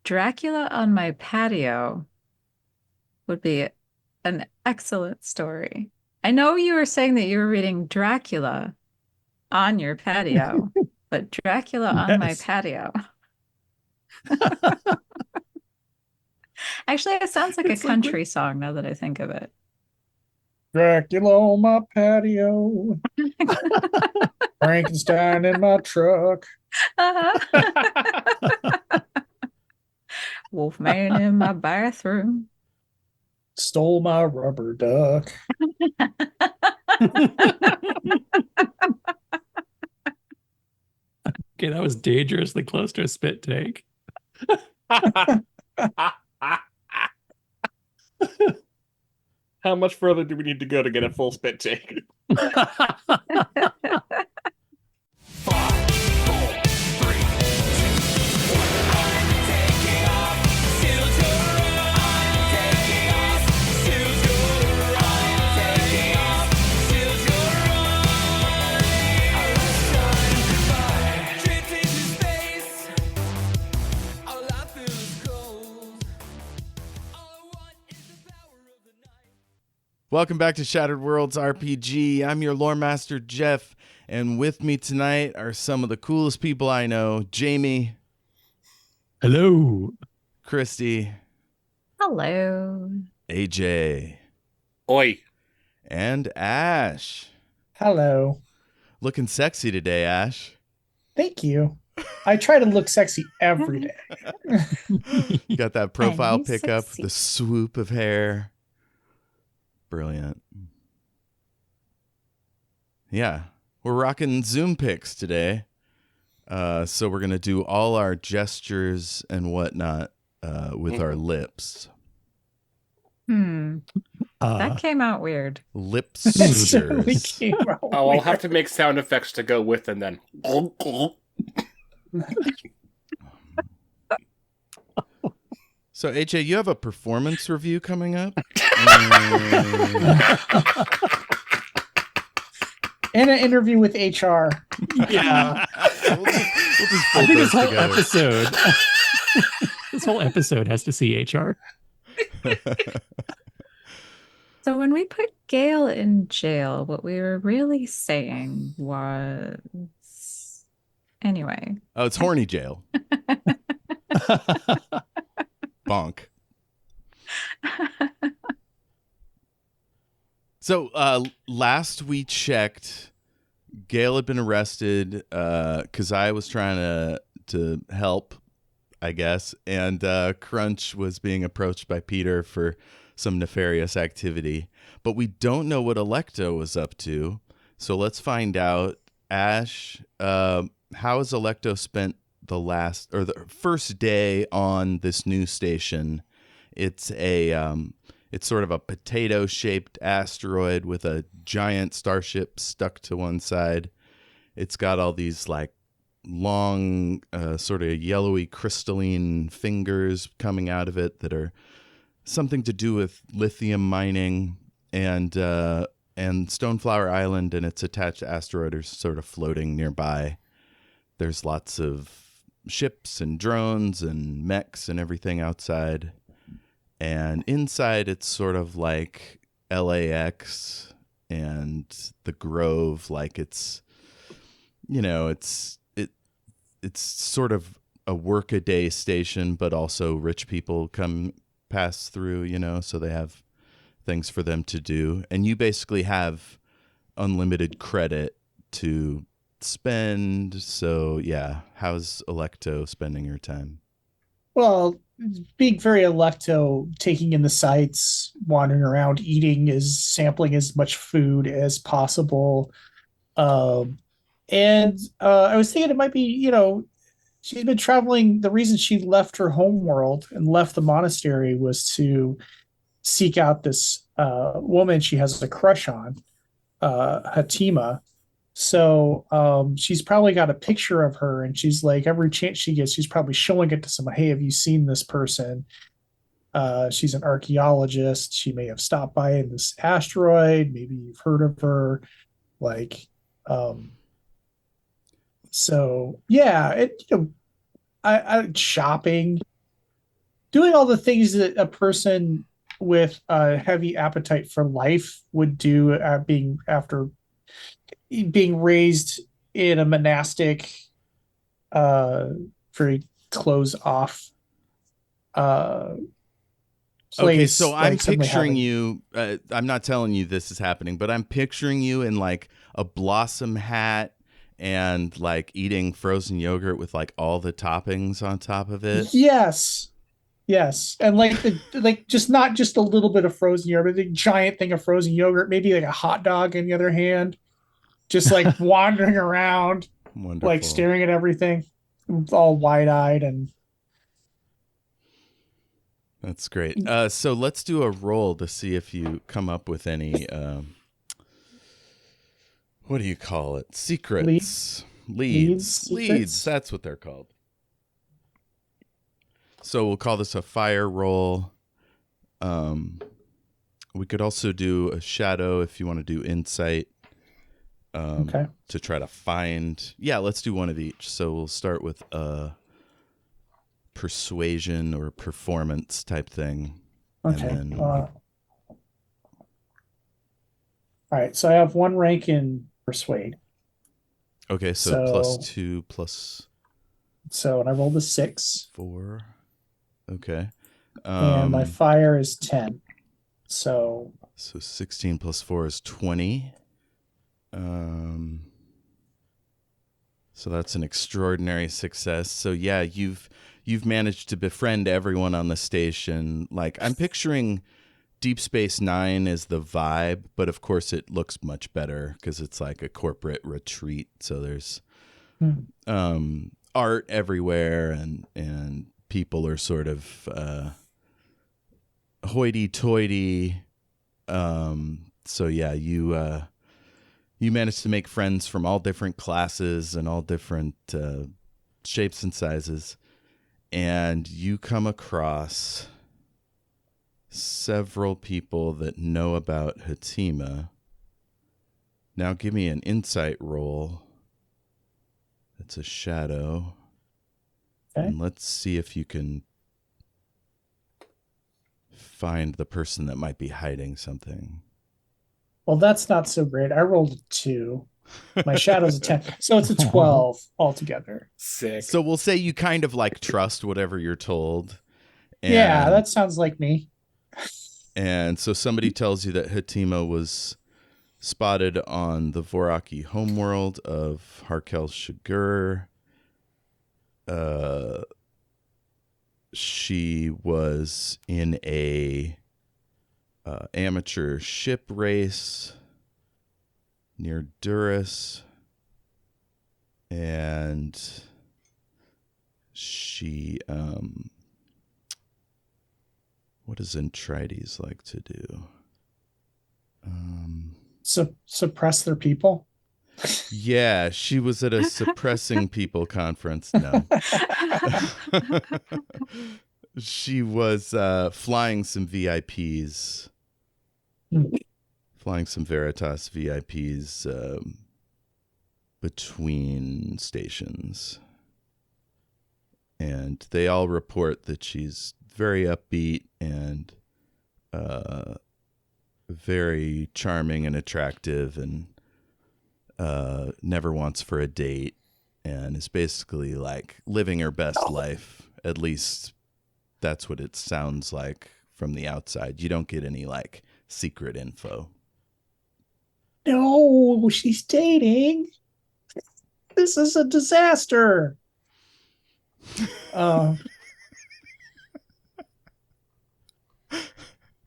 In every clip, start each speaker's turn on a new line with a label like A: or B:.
A: Dracula on my patio would be an excellent story. I know you were saying that you were reading Dracula on your patio, but Dracula on my
B: Yes.
A: patio. Actually, it sounds like a
B: It's like
A: country song now that I think of it.
B: Dracula on my patio, Frankenstein in my truck.
A: Wolfman in my bathroom.
B: Stole my rubber duck.
C: Okay, that was dangerously close to a spit take.
D: How much further do we need to go to get a full spit take?
E: Welcome back to Shattered Worlds RPG. I'm your Loremaster, Jeff, and with me tonight are some of the coolest people I know. Jayme.
C: Hello.
E: Kristy.
A: Hello.
E: AJ.
D: Oi.
E: And Ash.
B: Hello.
E: Looking sexy today, Ash.
B: Thank you. I try to look sexy every day.
E: You got that profile
A: I'm
E: pickup,
A: sexy.
E: the swoop of hair. Brilliant. Yeah, we're rocking Zoom pics today. So we're going to do all our gestures and whatnot with our lips.
A: That came out weird.
E: Lip
B: It certainly
E: soothers.
B: came out
D: Oh, I'll
B: weird.
D: have to make sound effects to go with them then.
E: So, AJ, you have a performance review coming up?
B: And an interview with HR.
C: Yeah.
E: We'll just
C: I
E: fold
C: think
E: those
C: this whole
E: together.
C: episode this whole episode has to see HR.
A: So when we put Gale in jail, what we were really saying was anyway.
E: Oh, it's horny jail. Bonk. So last we checked, Gale had been arrested. Keziah was trying to help, I guess, and Crunch was being approached by Peter for some nefarious activity. But we don't know what Alecto was up to. So let's find out. Ash, how has Alecto spent the first day on this new station? It's it's sort of a potato-shaped asteroid with a giant starship stuck to one side. It's got all these like long, sort of yellowy crystalline fingers coming out of it that are something to do with lithium mining, and Stoneflower Island and its attached asteroid are sort of floating nearby. There's lots of ships and drones and mechs and everything outside. And inside, it's sort of like LAX and the Grove. Like it's sort of a work-a-day station, but also rich people pass through, so they have things for them to do. And you basically have unlimited credit to spend. So, yeah, how's Alecto spending your time?
B: Well, being very Alecto, taking in the sights, wandering around, sampling as much food as possible. And I was thinking it might be, she's been traveling. The reason she left her home world and left the monastery was to seek out this woman she has a crush on, Hatima. So she's probably got a picture of her, and she's like, every chance she gets, she's probably showing it to someone. Hey, have you seen this person? She's an archaeologist. She may have stopped by in this asteroid. Maybe you've heard of her. Like, so yeah, I shopping. doing all the things that a person with a heavy appetite for life would do, being after being raised in a monastic, uh, very closed off uh,
E: Okay, so
B: place,
E: I'm
B: like suddenly
E: picturing
B: having.
E: you. I'm not telling you this is happening, but I'm picturing you in like a blossom hat and like eating frozen yogurt with like all the toppings on top of it.
B: Yes, yes, and like the like just not just a little bit of frozen yogurt, but a giant thing of frozen yogurt, maybe like a hot dog in the other hand, just like wandering around, like
E: Wonderful.
B: staring at everything, all wide eyed and.
E: That's great. So let's do a roll to see if you come up with any. What do you call it?
B: Leads,
E: Secrets,
B: leads,
E: leads.
B: secrets.
E: That's what they're called. So we'll call this a fire roll. Um, we could also do a shadow if you want to do insight.
B: Okay.
E: To try to find. Yeah, let's do one of each. So we'll start with persuasion or performance type thing, and
B: Okay.
E: then
B: All right. So I have one rank in persuade.
E: okay, so
B: So
E: +2
B: and I rolled a 6,
E: +4. Okay.
B: and my
E: Um,
B: fire is 10. So
E: so 16 +4 is 20. Um, so that's an extraordinary success. So yeah, you've managed to befriend everyone on the station. Like I'm picturing Deep Space Nine is the vibe, but of course it looks much better because it's like a corporate retreat. So there's art everywhere, and people are sort of hoity-toity. So yeah, you managed to make friends from all different classes and all different shapes and sizes, and you come across several people that know about Hatima. Now give me an insight roll. It's a shadow.
B: okay.
E: And let's see if you can find the person that might be hiding something.
B: Well, that's not so great. I rolled a 2. My shadow's a 10. So it's a 12 altogether.
D: Sick.
E: So we'll say you kind of like trust whatever you're told.
B: Yeah,
E: And
B: that sounds like me.
E: and so somebody tells you that Hatima was spotted on the Voraki homeworld of Harkel Shagur. She was in a amateur ship race near Duras, and she what does Entrides like to do?
B: Suppress their people.
E: Yeah, she was at a suppressing people conference. No. She was flying some VIPs, flying some Veritas VIPs between stations. And they all report that she's very upbeat and very charming and attractive, and never wants for a date, and is basically like living her best life. At least that's what it sounds like from the outside. You don't get any like secret info.
B: No, she's dating. This is a disaster. Uh,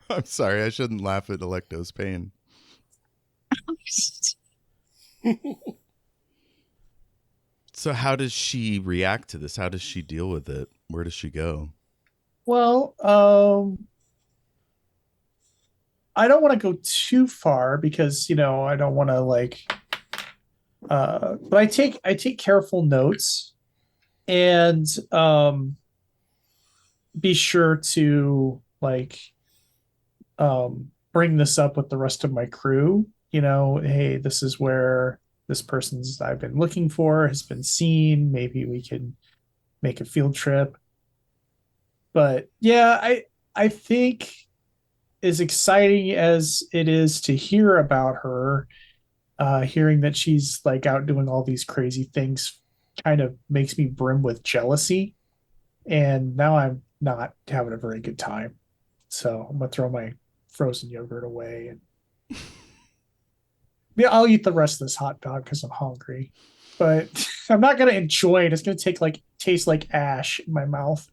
E: I'm sorry, I shouldn't laugh at Alecto's pain. So how does she react to this? How does she deal with it? Where does she go?
B: well, I don't want to go too far because I don't want to like. But I take careful notes and be sure to like bring this up with the rest of my crew. Hey, this is where this person's I've been looking for has been seen. Maybe we could make a field trip. But yeah, I think as exciting as it is to hear about her, hearing that she's like out doing all these crazy things kind of makes me brim with jealousy. And now I'm not having a very good time. So I'm gonna throw my frozen yogurt away, and yeah, I'll eat the rest of this hot dog because I'm hungry. But I'm not gonna enjoy it. It's gonna taste like ash in my mouth.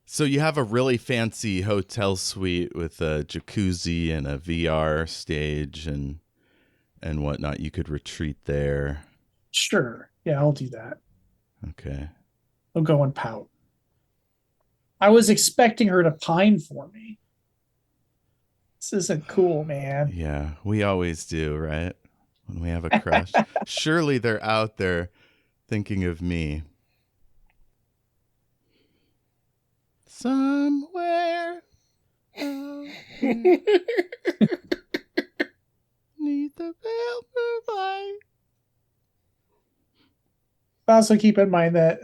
E: So you have a really fancy hotel suite with a jacuzzi and a VR stage and whatnot. You could retreat there.
B: Sure. Yeah, I'll do that.
E: Okay.
B: I'll go and pout. I was expecting her to pine for me. This isn't cool, man.
E: Yeah, we always do, right? When we have a crush. Surely they're out there thinking of me. Somewhere out there, neath the pale moonlight.
B: Also keep in mind that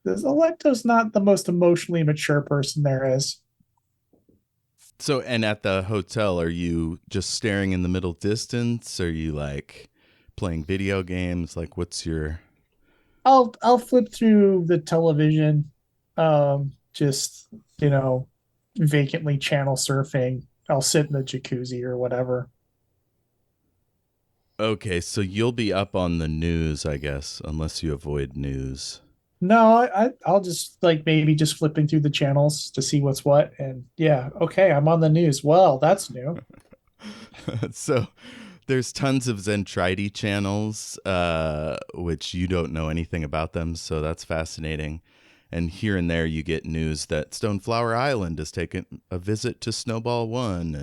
B: this Alecto's not the most emotionally mature person there is.
E: So, and at the hotel, are you just staring in the middle distance? Are you like playing video games? Like, what's your?
B: I'll flip through the television, just vacantly channel surfing. I'll sit in the jacuzzi or whatever.
E: Okay, so you'll be up on the news, I guess, unless you avoid news.
B: No, I'll just like maybe just flipping through the channels to see what's what, and yeah, okay, I'm on the news. Well, that's new.
E: So there's tons of Zentridi channels, which you don't know anything about them, so that's fascinating. And here and there you get news that Stoneflower Island has taken a visit to Snowball One,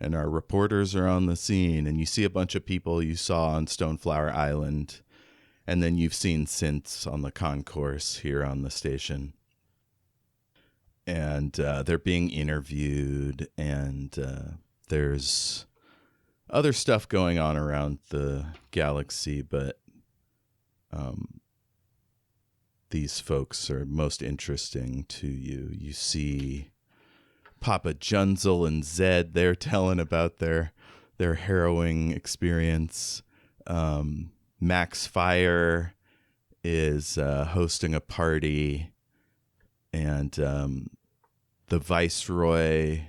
E: and our reporters are on the scene, and you see a bunch of people you saw on Stoneflower Island, and then you've seen since on the concourse here on the station. And they're being interviewed, and there's other stuff going on around the galaxy, but these folks are most interesting to you. You see Papa Junzel and Zed, they're telling about their harrowing experience. Max Fire is hosting a party, and the Viceroy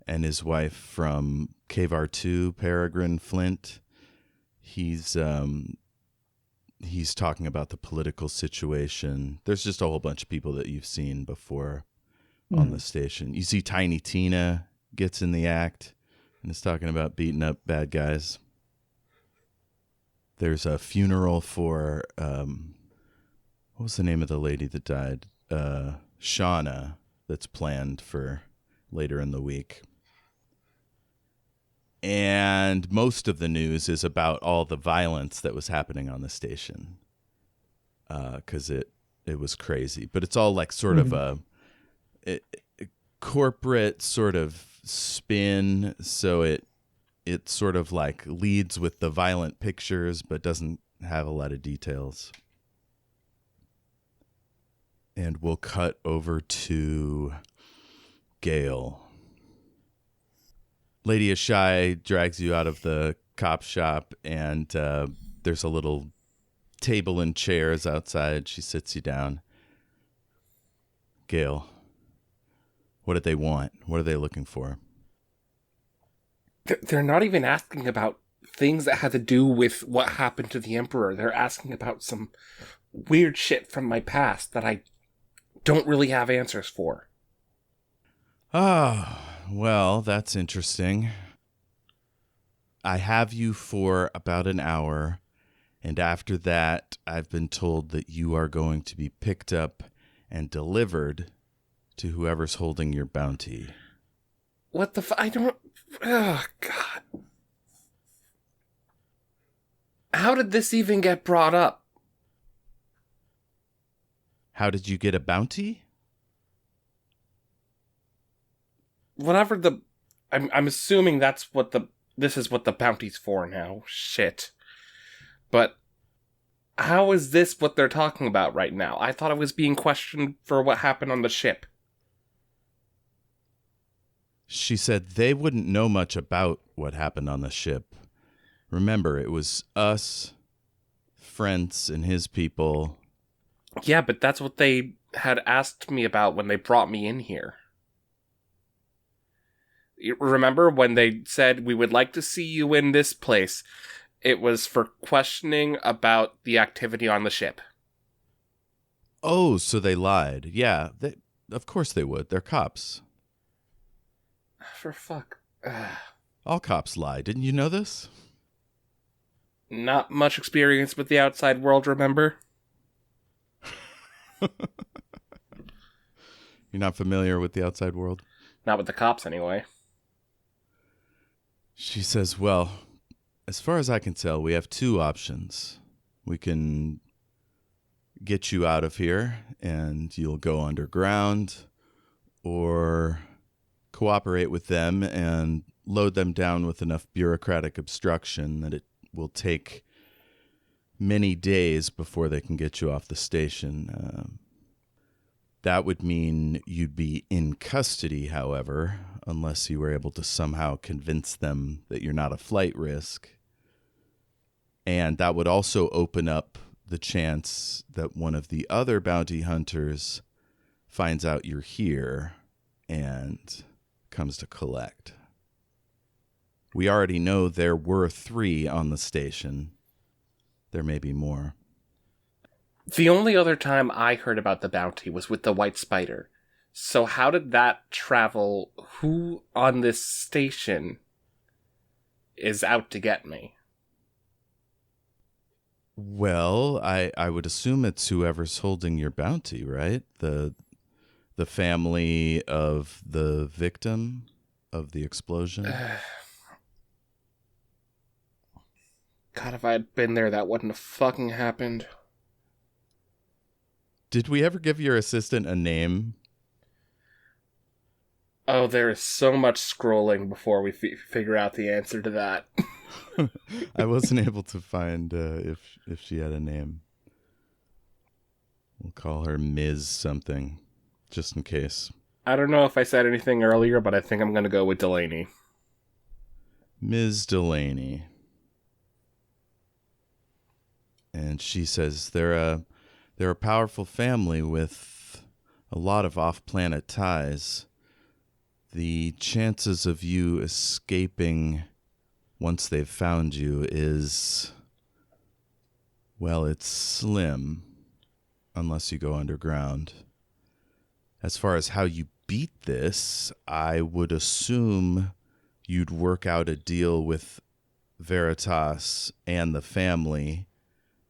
E: and his wife from Kavar 2, Peregrine Flint, he's talking about the political situation. There's just a whole bunch of people that you've seen before on the station. You see Tiny Tina gets in the act and is talking about beating up bad guys. There's a funeral for what was the name of the lady that died? Shauna, that's planned for later in the week. And most of the news is about all the violence that was happening on the station, because it was crazy. But it's all like sort of a corporate sort of spin, so it sort of like leads with the violent pictures, but doesn't have a lot of details. And we'll cut over to Gale. Lady Ashai drags you out of the cop shop, and there's a little table and chairs outside. She sits you down. Gale, what did they want? What are they looking for?
F: They're not even asking about things that had to do with what happened to the Emperor. They're asking about some weird shit from my past that I don't really have answers for.
E: Ah, well, that's interesting. I have you for about an hour, and after that, I've been told that you are going to be picked up and delivered to whoever's holding your bounty.
F: What the I don't... Oh, God. How did this even get brought up?
E: How did you get a bounty?
F: Whatever the... I'm assuming that's what the... This is what the bounty's for now. Shit. But how is this what they're talking about right now? I thought I was being questioned for what happened on the ship.
E: She said they wouldn't know much about what happened on the ship. Remember, it was us, Frentz, and his people.
F: Yeah, but that's what they had asked me about when they brought me in here. You remember when they said, we would like to see you in this place? It was for questioning about the activity on the ship.
E: Oh, so they lied. Yeah, of course they would. They're cops.
F: For fuck.
E: All cops lie. Didn't you know this?
F: Not much experience with the outside world, remember?
E: You're not familiar with the outside world?
F: Not with the cops, anyway.
E: She says, well, as far as I can tell, we have two options. We can get you out of here and you'll go underground, or cooperate with them and load them down with enough bureaucratic obstruction that it will take many days before they can get you off the station. That would mean you'd be in custody, however, unless you were able to somehow convince them that you're not a flight risk. And that would also open up the chance that one of the other bounty hunters finds out you're here and comes to collect. We already know there were 3 on the station. There may be more.
F: The only other time I heard about the bounty was with the White Spider. So how did that travel? Who on this station is out to get me?
E: Well, I would assume it's whoever's holding your bounty, right? The family of the victim of the explosion.
F: God, if I had been there, that wouldn't have fucking happened.
E: Did we ever give your assistant a name?
F: Oh, there is so much scrolling before we figure out the answer to that.
E: I wasn't able to find if she had a name. We'll call her Ms. something, just in case.
F: I don't know if I said anything earlier, but I think I'm going to go with Delaney.
E: Ms. Delaney. And she says they're a powerful family with a lot of off-planet ties. The chances of you escaping once they've found you is, well, it's slim, unless you go underground. As far as how you beat this, I would assume you'd work out a deal with Veritas and the family.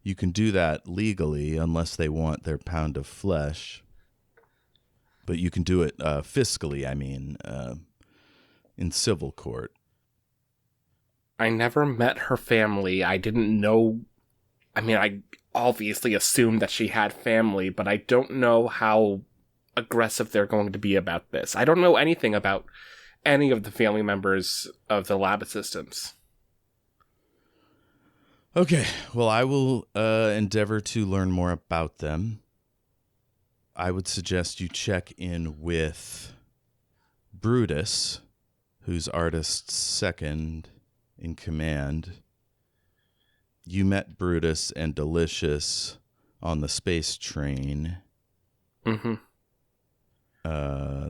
E: You can do that legally unless they want their pound of flesh. But you can do it fiscally, in civil court.
F: I never met her family. I didn't know... I obviously assumed that she had family, but I don't know how aggressive they're going to be about this. I don't know anything about any of the family members of the lab systems.
E: Okay, well, I will endeavor to learn more about them. I would suggest you check in with Brutus, who's Artist's second in command. You met Brutus and Delicious on the space train.
F: Mm-hmm.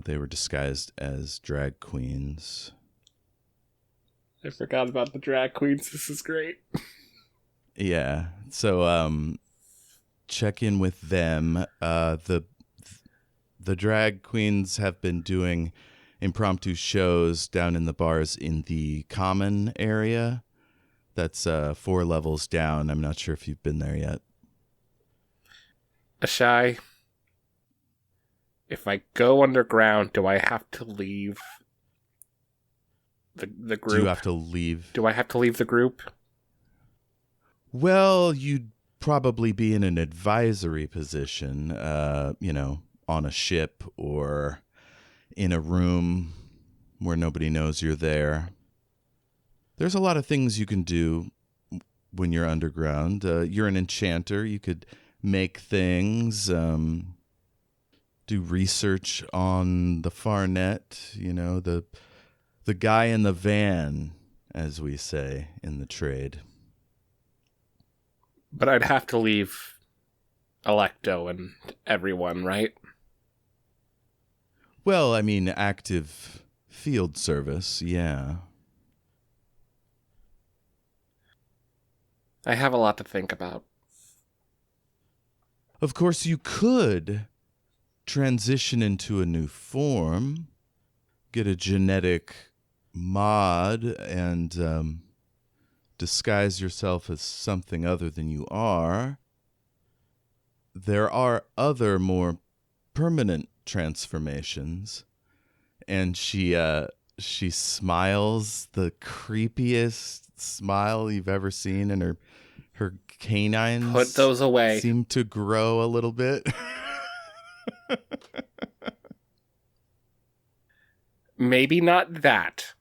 E: They were disguised as drag queens.
F: I forgot about the drag queens. This is great.
E: Yeah, so check in with them. The drag queens have been doing impromptu shows down in the bars in the common area. That's 4 levels down. I'm not sure if you've been there yet.
F: Ashai, if I go underground, do I have to leave the group?
E: Do you have to leave?
F: Do I have to leave the group?
E: Well, you'd probably be in an advisory position, on a ship or in a room where nobody knows you're there. There's a lot of things you can do when you're underground. You're an enchanter. You could make things, do research on the far net, the guy in the van, as we say in the trade.
F: But I'd have to leave Alecto and everyone, right?
E: Well, I mean, active field service, yeah.
F: I have a lot to think about.
E: Of course, you could transition into a new form, get a genetic mod, and disguise yourself as something other than you are. There are other more permanent transformations, and she smiles the creepiest smile you've ever seen, and her canines
F: Put those away.
E: seem to grow a little bit.
F: Maybe not that,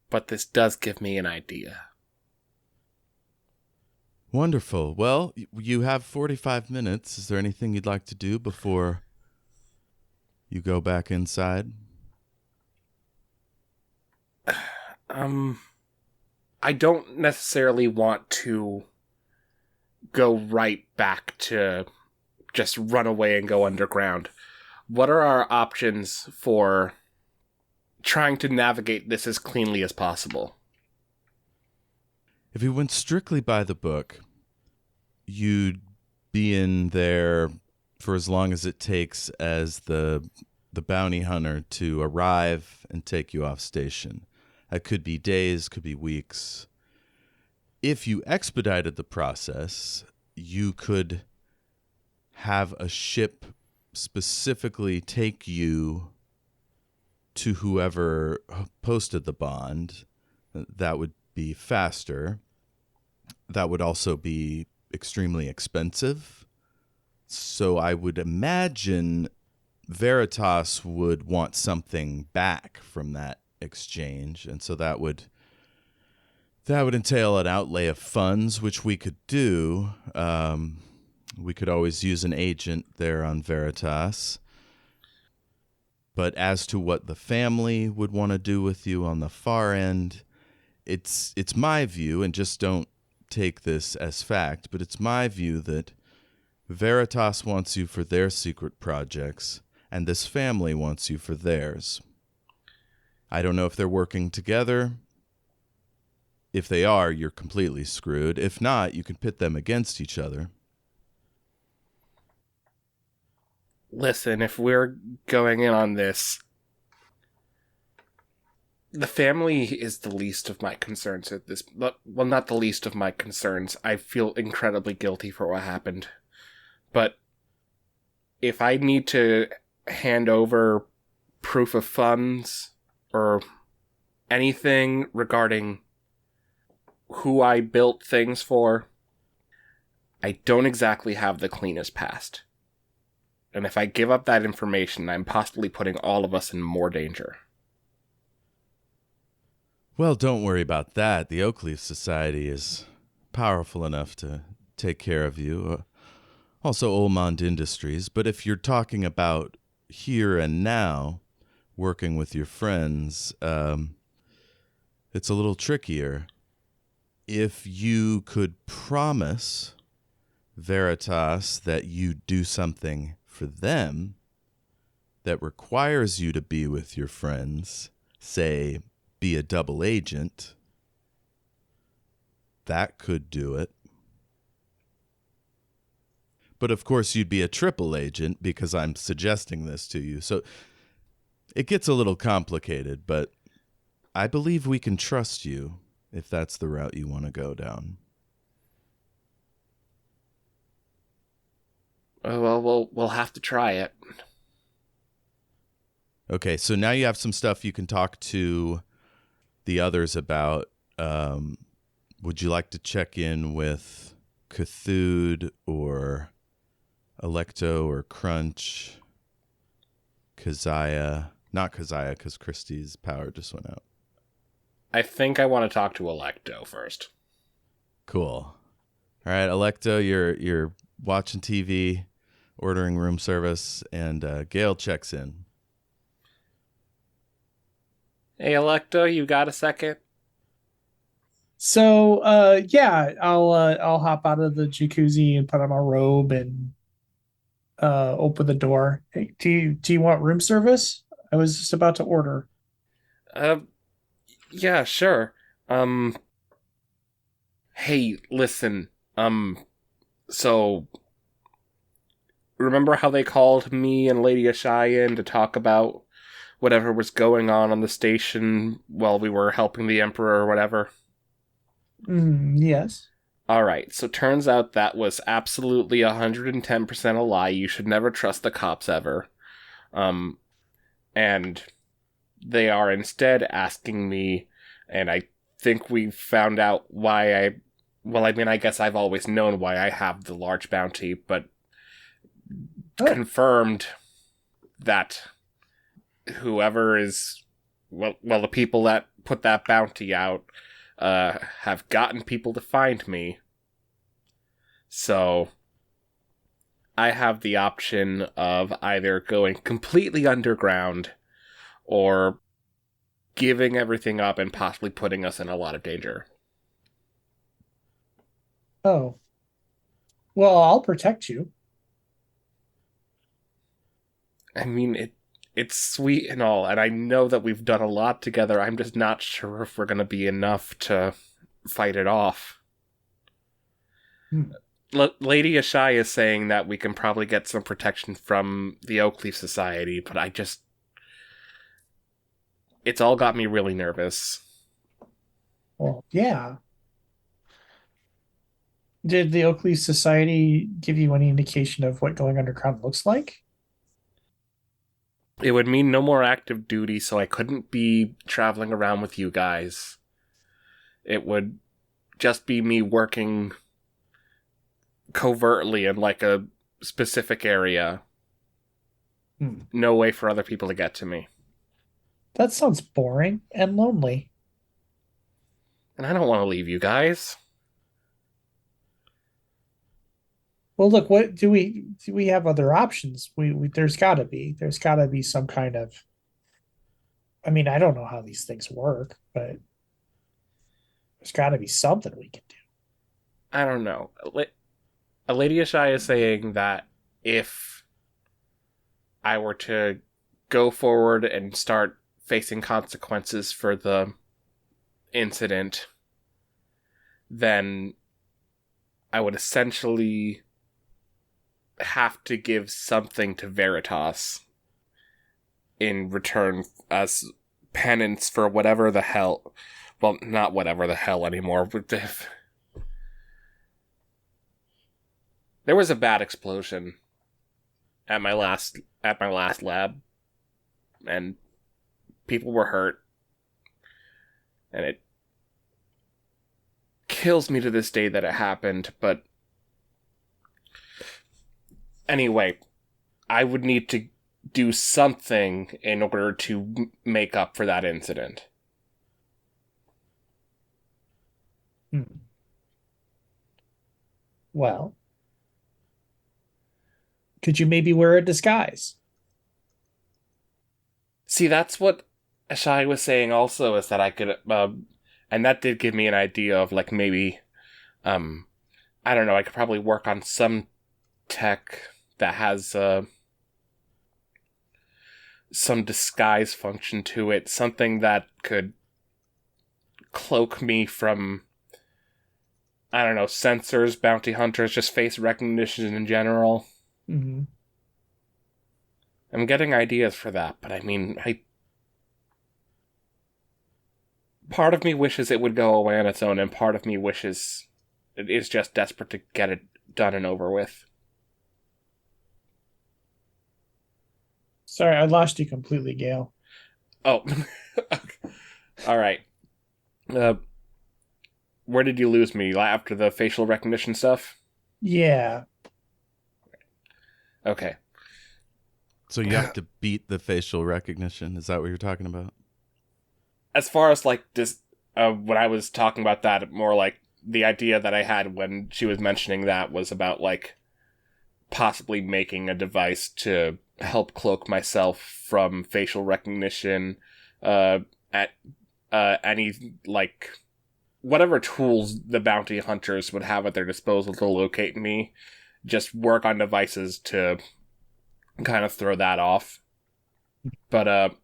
F: but this does give me an idea.
E: Wonderful. Well, you have 45 minutes. Is there anything you'd like to do before you go back inside?
F: I don't necessarily want to go right back to just run away and go underground. What are our options for trying to navigate this as cleanly as possible?
E: If you went strictly by the book, you'd be in there for as long as it takes as the bounty hunter to arrive and take you off station. That could be days, could be weeks. If you expedited the process, you could have a ship specifically take you to whoever posted the bond. That would be faster. That would also be extremely expensive. So I would imagine Veritas would want something back from that exchange, and so that would entail an outlay of funds, which we could do. We could always use an agent there on Veritas. But as to what the family would want to do with you on the far end, it's my view, and just don't take this as fact, but it's my view that Veritas wants you for their secret projects, and this family wants you for theirs. I don't know if they're working together. If they are, you're completely screwed. If not, you can pit them against each other.
F: Listen, if we're going in on this, the family is the least of my concerns at this. Well, not the least of my concerns. I feel incredibly guilty for what happened. But if I need to hand over proof of funds or anything regarding who I built things for, I don't exactly have the cleanest past. And if I give up that information, I'm possibly putting all of us in more danger.
E: Well, don't worry about that. The Oakleaf Society is powerful enough to take care of you. Also Olmond Industries. But if you're talking about here and now, working with your friends, it's a little trickier. If you could promise Veritas that you do something for them that requires you to be with your friends, say, be a double agent, that could do it. But of course, you'd be a triple agent because I'm suggesting this to you. So it gets a little complicated, but I believe we can trust you if that's the route you want to go down.
F: Oh, well, we'll have to try it.
E: Okay, so now you have some stuff you can talk to the others about. Would you like to check in with Cthulhu or Alecto or Crunch? Keziah? Not Keziah, because Kristy's power just went out.
F: I think I want to talk to Alecto first.
E: Cool. All right, Alecto, you're watching TV, ordering room service, and Gale checks in.
F: Hey, Alecto, you got a second?
B: So yeah, I'll hop out of the jacuzzi and put on my robe and open the door. Hey, do you want room service? I was just about to order.
F: Uh, yeah, sure. Um, hey, listen. So remember how they called me and Lady Ashaya in to talk about whatever was going on the station while we were helping the Emperor or whatever?
B: Yes.
F: Alright, so turns out that was absolutely 110% a lie. You should never trust the cops ever. Um, and they are instead asking me, and I think we found out why I guess I've always known why I have the large bounty, but
B: Oh.
F: confirmed that whoever is, well, the people that put that bounty out, have gotten people to find me. So I have the option of either going completely underground or giving everything up and possibly putting us in a lot of danger.
B: Oh. Well, I'll protect you.
F: I mean, it's sweet and all, and I know that we've done a lot together. I'm just not sure if we're going to be enough to fight it off.
B: Hmm.
F: Lady Ashai is saying that we can probably get some protection from the Oakleaf Society, but it's all got me really nervous.
B: Well, yeah. Did the Oakley Society give you any indication of what going underground looks like?
F: It would mean no more active duty, so I couldn't be traveling around with you guys. It would just be me working covertly in like a specific area. No way for other people to get to me.
B: That sounds boring and lonely.
F: And I don't want to leave you guys.
B: Well, look, what do we have other options? We there's got to be some kind of. I mean, I don't know how these things work, but there's got to be something we can do.
F: I don't know. Lady Ashai is saying that if I were to go forward and start facing consequences for the incident, then I would essentially have to give something to Veritas in return as penance for whatever the hell. Well, not whatever the hell anymore. But there was a bad explosion at my last lab, and people were hurt, and it kills me to this day that it happened. But anyway, I would need to do something in order to make up for that incident.
B: Well, could you maybe wear a disguise?
F: See, that's what Ashai was saying also, is that I could, and that did give me an idea of, like, maybe, I don't know, I could probably work on some tech that has, some disguise function to it, something that could cloak me from, I don't know, sensors, bounty hunters, just face recognition in general.
B: Mm-hmm.
F: I'm getting ideas for that, but I mean, part of me wishes it would go away on its own, and part of me wishes it is just desperate to get it done and over with.
B: Sorry, I lost you completely, Gale.
F: Oh. All right. Where did you lose me? After the facial recognition stuff?
B: Yeah.
F: Okay.
E: So you have to beat the facial recognition. Is that what you're talking about?
F: As far as, like, this, when I was talking about that, more like the idea that I had when she was mentioning that was about, like, possibly making a device to help cloak myself from facial recognition, at any, like, whatever tools the bounty hunters would have at their disposal to locate me. Just work on devices to kind of throw that off. But,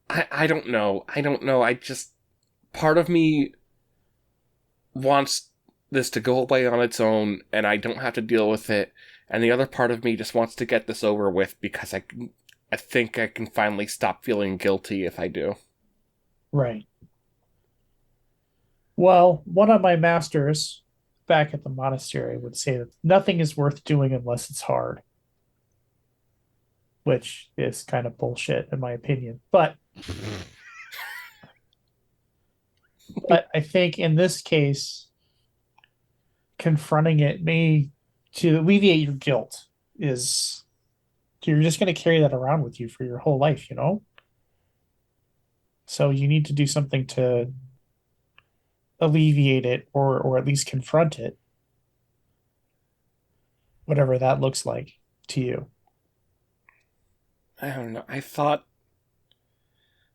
F: I don't know. I just, part of me wants this to go away on its own, and I don't have to deal with it. And the other part of me just wants to get this over with because I think I can finally stop feeling guilty if I do.
B: Right. Well, one of my masters back at the monastery would say that nothing is worth doing unless it's hard, which is kind of bullshit in my opinion. But I think in this case, confronting it may to alleviate your guilt is you're just going to carry that around with you for your whole life, you know? So you need to do something to alleviate it or at least confront it, whatever that looks like to you.
F: I don't know. I thought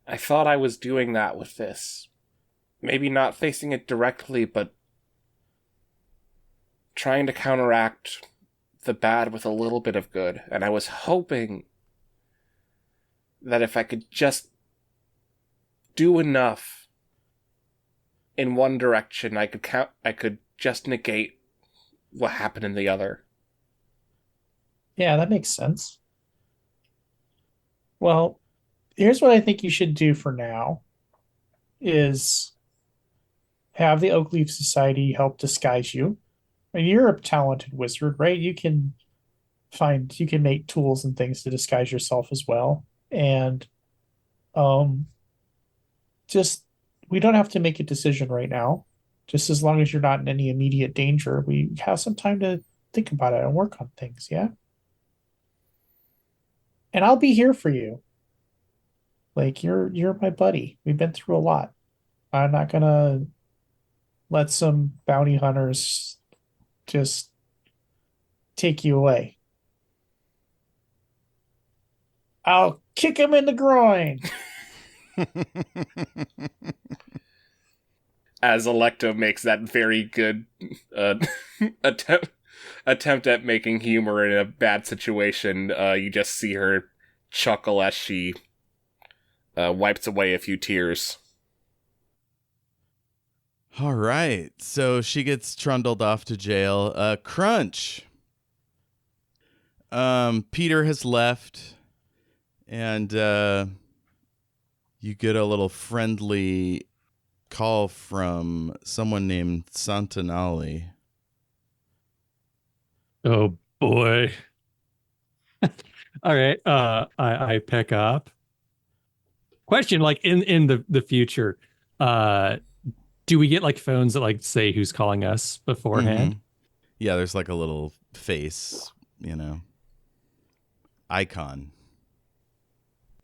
F: I was doing that with this. Maybe not facing it directly, but trying to counteract the bad with a little bit of good. And I was hoping that if I could just do enough in one direction, I could just negate what happened in the other.
B: Yeah, that makes sense. Well, here's what I think you should do for now is have the Oak Leaf Society help disguise you. I mean, you're a talented wizard, right? You can make tools and things to disguise yourself as well. And just we don't have to make a decision right now. Just as long as you're not in any immediate danger, we have some time to think about it and work on things, yeah? And I'll be here for you. Like you're my buddy. We've been through a lot. I'm not gonna let some bounty hunters just take you away. I'll kick him in the groin.
F: As Alecto makes that very good attempt at making humor in a bad situation, you just see her chuckle as she wipes away a few tears.
E: All right. So she gets trundled off to jail. Crunch. Peter has left, and you get a little friendly call from someone named Santanali.
C: Oh boy. All right. I pick up. Question, like in the future, do we get like phones that like say who's calling us beforehand?
E: Mm-hmm. Yeah, there's like a little face, icon.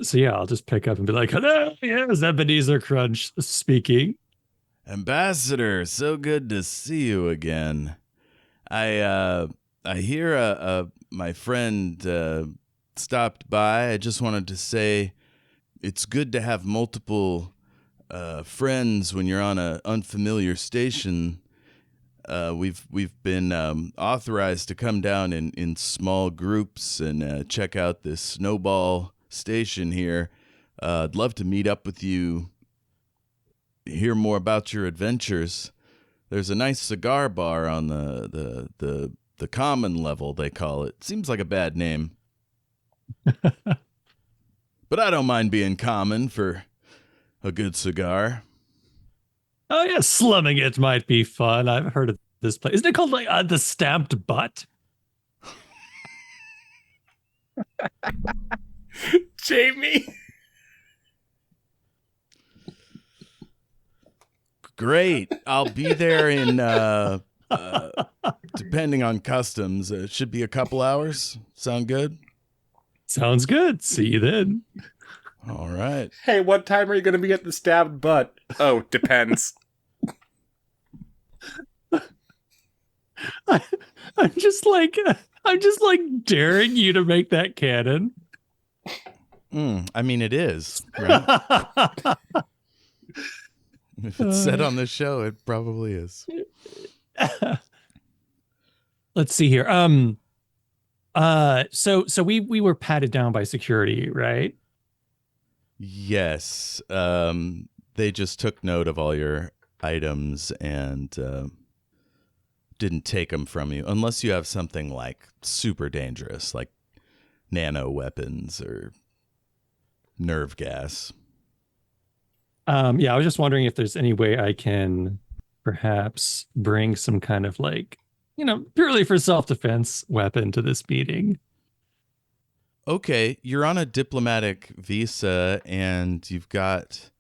C: So yeah, I'll just pick up and be like, "Hello, yes, Ebenezer Crunch speaking."
E: Ambassador, so good to see you again. I hear my friend stopped by. I just wanted to say it's good to have multiple friends when you're on an unfamiliar station. We've been authorized to come down in small groups and check out this snowball station here. I'd love to meet up with you, hear more about your adventures. There's a nice cigar bar on the common level, they call it. Seems like a bad name. But I don't mind being common for a good cigar.
C: Oh yeah, slumming it might be fun. I've heard of this place. Isn't it called like the Stamped Butt?
F: Jayme.
E: Great. I'll be there in, depending on customs, it should be a couple hours. Sound good?
C: Sounds good. See you then.
E: All right.
F: Hey, what time are you going to be at the stabbed butt? Oh, depends.
C: I'm just like daring you to make that canon.
E: I mean, it is, right? If it's said on the show, it probably is.
C: Let's see here. So we were patted down by security, right?
E: Yes. They just took note of all your items and didn't take them from you, unless you have something like super dangerous, like nano weapons or nerve gas.
C: Yeah, I was just wondering if there's any way I can perhaps bring some kind of like, purely for self-defense weapon to this meeting.
E: Okay, you're on a diplomatic visa and you've got,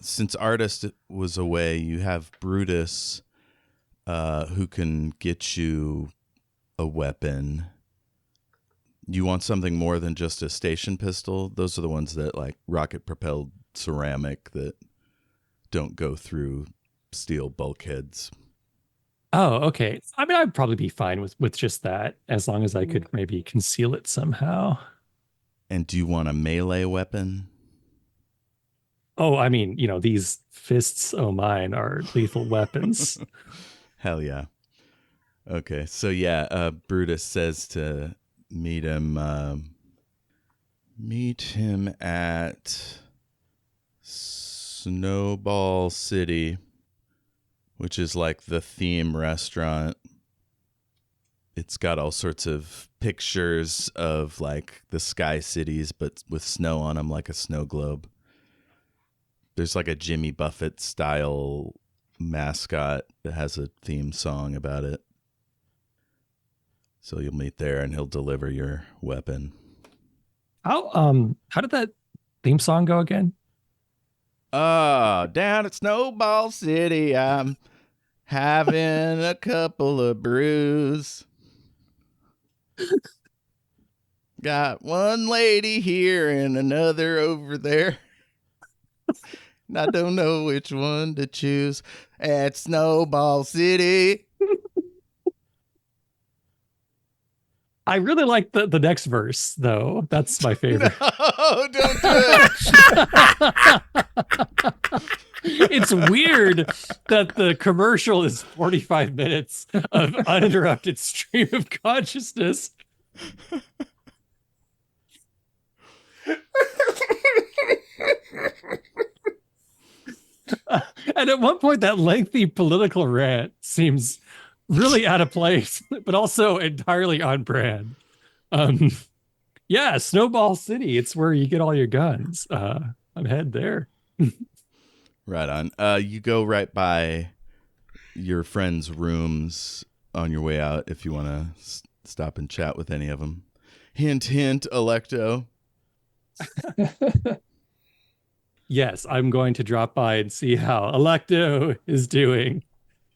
E: since Artist was away, you have Brutus, who can get you a weapon. You want something more than just a station pistol? Those are the ones that like rocket propelled ceramic that don't go through steel bulkheads.
C: Oh, okay. I mean, I'd probably be fine with just that, as long as I could maybe conceal it somehow.
E: And do you want a melee weapon?
C: Oh, I mean, these fists o' mine are lethal weapons.
E: Hell yeah. Okay, so yeah, Brutus says to meet him at Snowball City, which is like the theme restaurant. It's got all sorts of pictures of like the sky cities, but with snow on them, like a snow globe. There's like a Jimmy Buffett style mascot that has a theme song about it. So you'll meet there and he'll deliver your weapon.
C: How did that theme song go again?
E: Down at Snowball City, I'm having a couple of brews. Got one lady here and another over there. And I don't know which one to choose at Snowball City.
C: I really like the next verse, though. That's my favorite.
E: No, don't do it.
C: It's weird that the commercial is 45 minutes of uninterrupted stream of consciousness. And at one point, that lengthy political rant seems really out of place, but also entirely on brand. Yeah, Snowball City. It's where you get all your guns. I'm head there.
E: Right on. You go right by your friend's rooms on your way out if you want to stop and chat with any of them. Hint, hint, Alecto.
C: Yes, I'm going to drop by and see how Alecto is doing,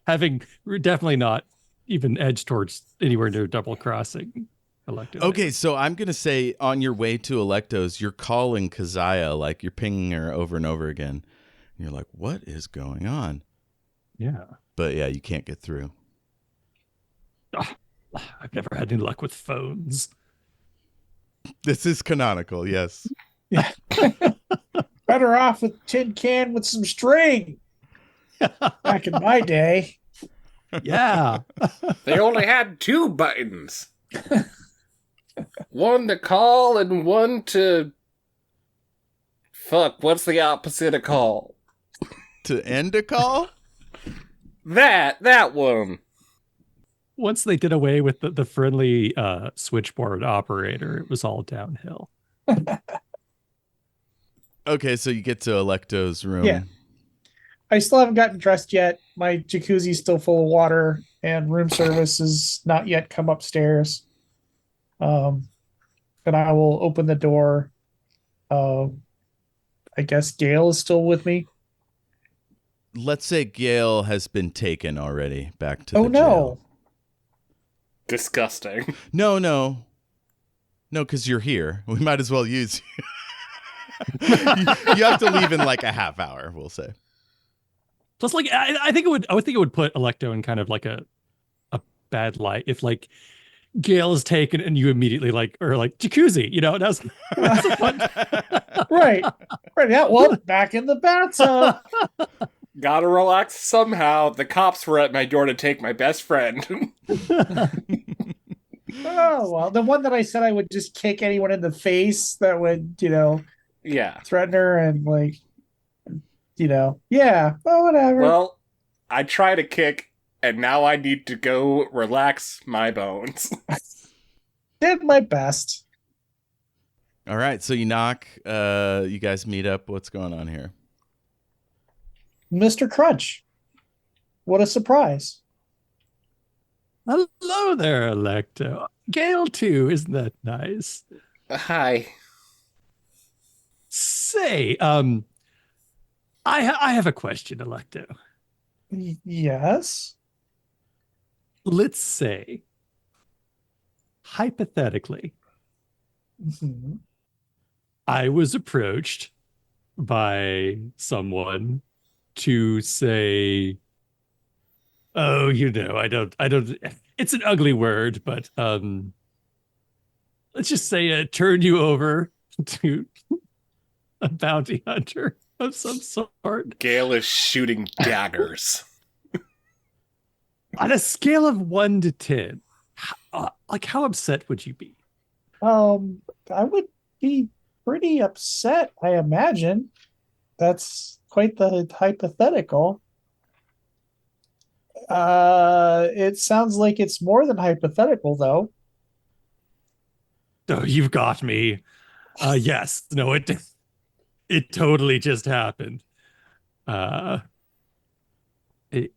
C: having definitely not even edged towards anywhere near double crossing Alecto.
E: Okay, so I'm going to say on your way to Alecto's, you're calling Keziah, like you're pinging her over and over again. And you're like, what is going on?
C: Yeah.
E: But yeah, you can't get through.
C: I've never had any luck with phones.
E: This is canonical, yes.
B: Yeah. Better off with tin can with some string. Back in my day.
C: Yeah.
F: They only had 2 buttons. One to call and one to... Fuck, what's the opposite of call?
E: To end a call?
F: That one.
C: Once they did away with the friendly switchboard operator, it was all downhill.
E: Okay, so you get to Alecto's room.
B: Yeah. I still haven't gotten dressed yet. My jacuzzi's still full of water, and room service has not yet come upstairs. But I will open the door. I guess Gale is still with me.
E: Let's say Gale has been taken already back to
B: Oh
E: the
B: no.
E: jail.
F: Disgusting.
E: No, because you're here. We might as well use you. You have to leave in like a half hour, we'll say.
C: Plus, like, I would think it would put Alecto in kind of like a bad light if, like, Gale is taken, and you immediately are like jacuzzi. That's a fun.
B: Right. Right. Yeah. Well, back in the bathtub.
F: Gotta relax somehow. The cops were at my door to take my best friend.
B: Oh, well, the one that I said I would just kick anyone in the face that would,
F: Yeah.
B: threaten her and yeah, well, whatever.
F: Well, I try to kick, and now I need to go relax my bones.
B: Did my best.
E: All right, so you knock. You guys meet up. What's going on here?
B: Mr. Crunch. What a surprise.
C: Hello there, Alecto. Gale too. Isn't that nice?
F: Hi.
C: Say, I have a question, Alecto.
B: Yes.
C: Let's say, hypothetically,
B: Mhm.
C: I was approached by someone to say, oh, I don't, it's an ugly word, but let's just say turn you over to a bounty hunter of some sort.
F: Gale is shooting daggers.
C: On a scale of 1 to 10, how upset would you be?
B: I would be pretty upset, I imagine. That's quite the hypothetical. It sounds like it's more than hypothetical, though.
C: Oh, you've got me. Yes, no, it totally just happened.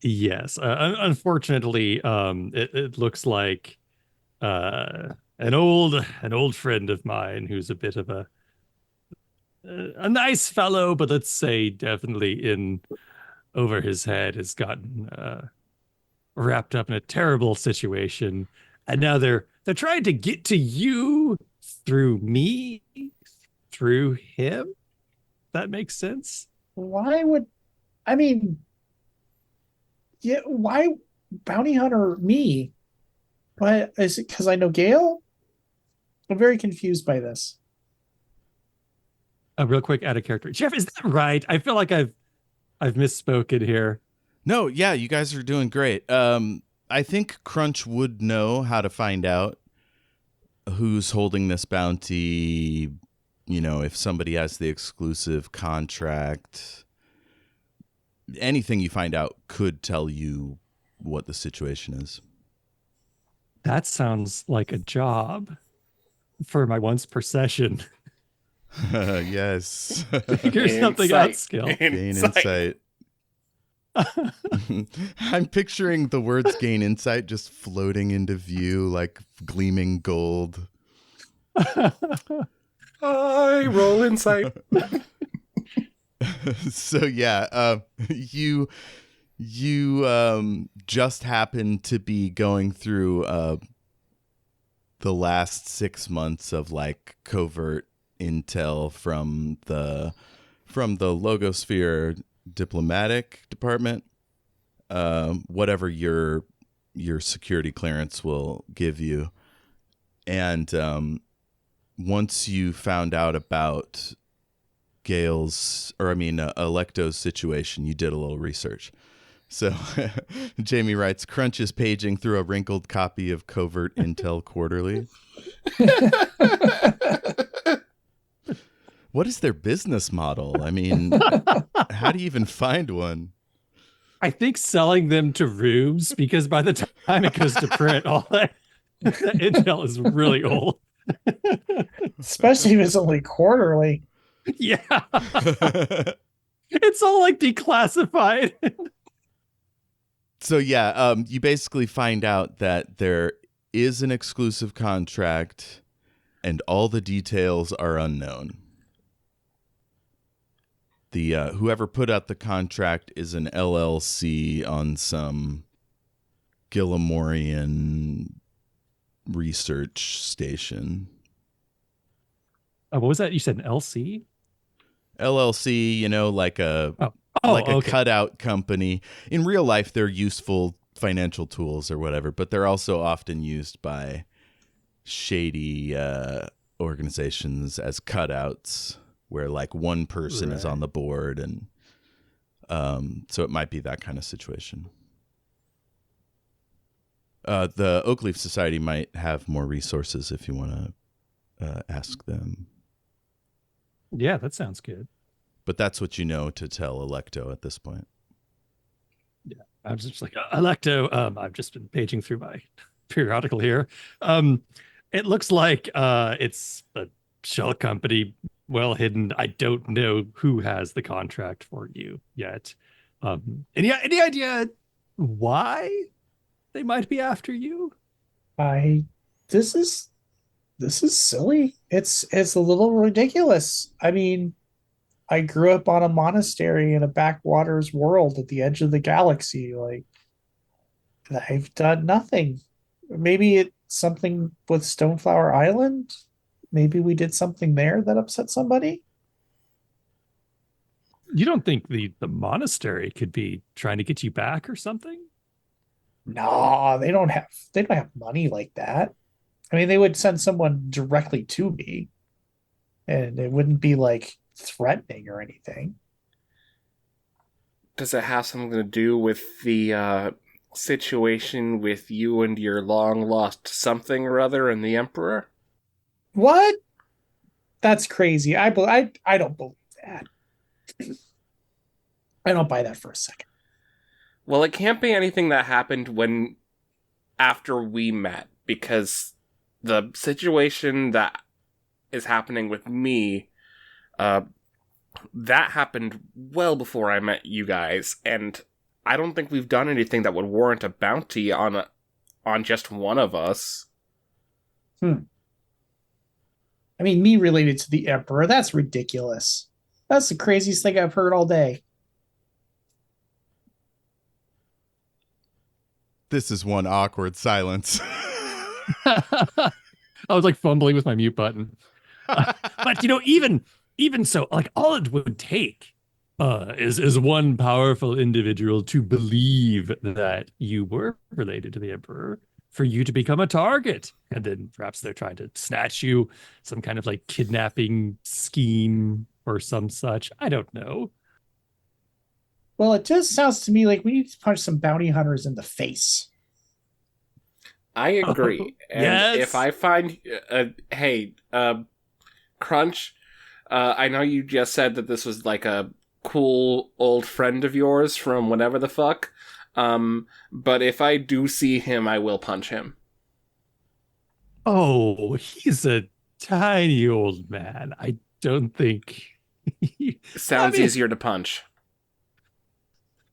C: Yes. Unfortunately, it looks like an old friend of mine who's a bit of a nice fellow, but let's say definitely in over his head has gotten wrapped up in a terrible situation, and now they're trying to get to you through me, through him. That makes sense.
B: Why would I mean? Yeah, why bounty hunter me? But is it because I know Gale? I'm very confused by this.
C: Real quick, out of character, Jeff, is that right? I feel like I've misspoken here.
E: No, yeah, you guys are doing great. I think Crunch would know how to find out who's holding this bounty. If somebody has the exclusive contract. Anything you find out could tell you what the situation is.
C: That sounds like a job for my once per session.
E: Yes.
C: Figure something out skill.
E: Gain insight. I'm picturing the words gain insight just floating into view like gleaming gold.
F: I roll insight.
E: So yeah, you just happened to be going through the last 6 months of like covert intel from the Logosphere diplomatic department, whatever your security clearance will give you, and once you found out about Alecto's situation, you did a little research. So Jayme writes, Crunch is paging through a wrinkled copy of Covert Intel Quarterly. What is their business model? I mean, how do you even find one?
C: I think selling them to rubes, because by the time it goes to print, all that intel is really old.
B: Especially if it's only quarterly.
C: Yeah. It's all like declassified.
E: So yeah, you basically find out that there is an exclusive contract and all the details are unknown. The whoever put out the contract is an LLC on some Gillamorian research station.
C: What was that? You said an LC?
E: LLC, like a
C: okay.
E: cutout company. In real life, they're useful financial tools or whatever, but they're also often used by shady organizations as cutouts where like one person is on the board, and so it might be that kind of situation. The Oakleaf Society might have more resources if you want to ask them.
C: Yeah, that sounds good.
E: But that's what you know to tell Alecto at this point.
C: Yeah, I'm just like, Alecto, I've just been paging through my periodical here. It looks like it's a shell company, well hidden. I don't know who has the contract for you yet. Any idea why they might be after you?
B: This is silly. It's a little ridiculous. I mean, I grew up on a monastery in a backwaters world at the edge of the galaxy. Like, I've done nothing. Maybe it's something with Stoneflower Island. Maybe we did something there that upset somebody.
C: You don't think the monastery could be trying to get you back or something?
B: No, they don't have money like that. I mean, they would send someone directly to me, and it wouldn't be like threatening or anything.
F: Does it have something to do with the situation with you and your long lost something or other and the Emperor?
B: What? That's crazy. I don't believe that. I don't buy that for a second.
F: Well, it can't be anything that happened after we met, because the situation that is happening with me, that happened well before I met you guys, and I don't think we've done anything that would warrant a bounty on just one of us.
B: I mean, me related to the Emperor, that's ridiculous. That's the craziest thing I've heard all day.
E: This is one awkward silence.
C: I was like fumbling with my mute button. But even so, like all it would take is one powerful individual to believe that you were related to the Emperor for you to become a target. And then perhaps they're trying to snatch you, some kind of like kidnapping scheme or some such. I don't know.
B: Well, it just sounds to me like we need to punch some bounty hunters in the face.
F: I agree. And
C: yes.
F: If I find, hey, Crunch, I know you just said that this was like a cool old friend of yours from whenever the fuck. But if I do see him, I will punch him.
C: Oh, he's a tiny old man. I don't think.
F: Sounds easier to punch.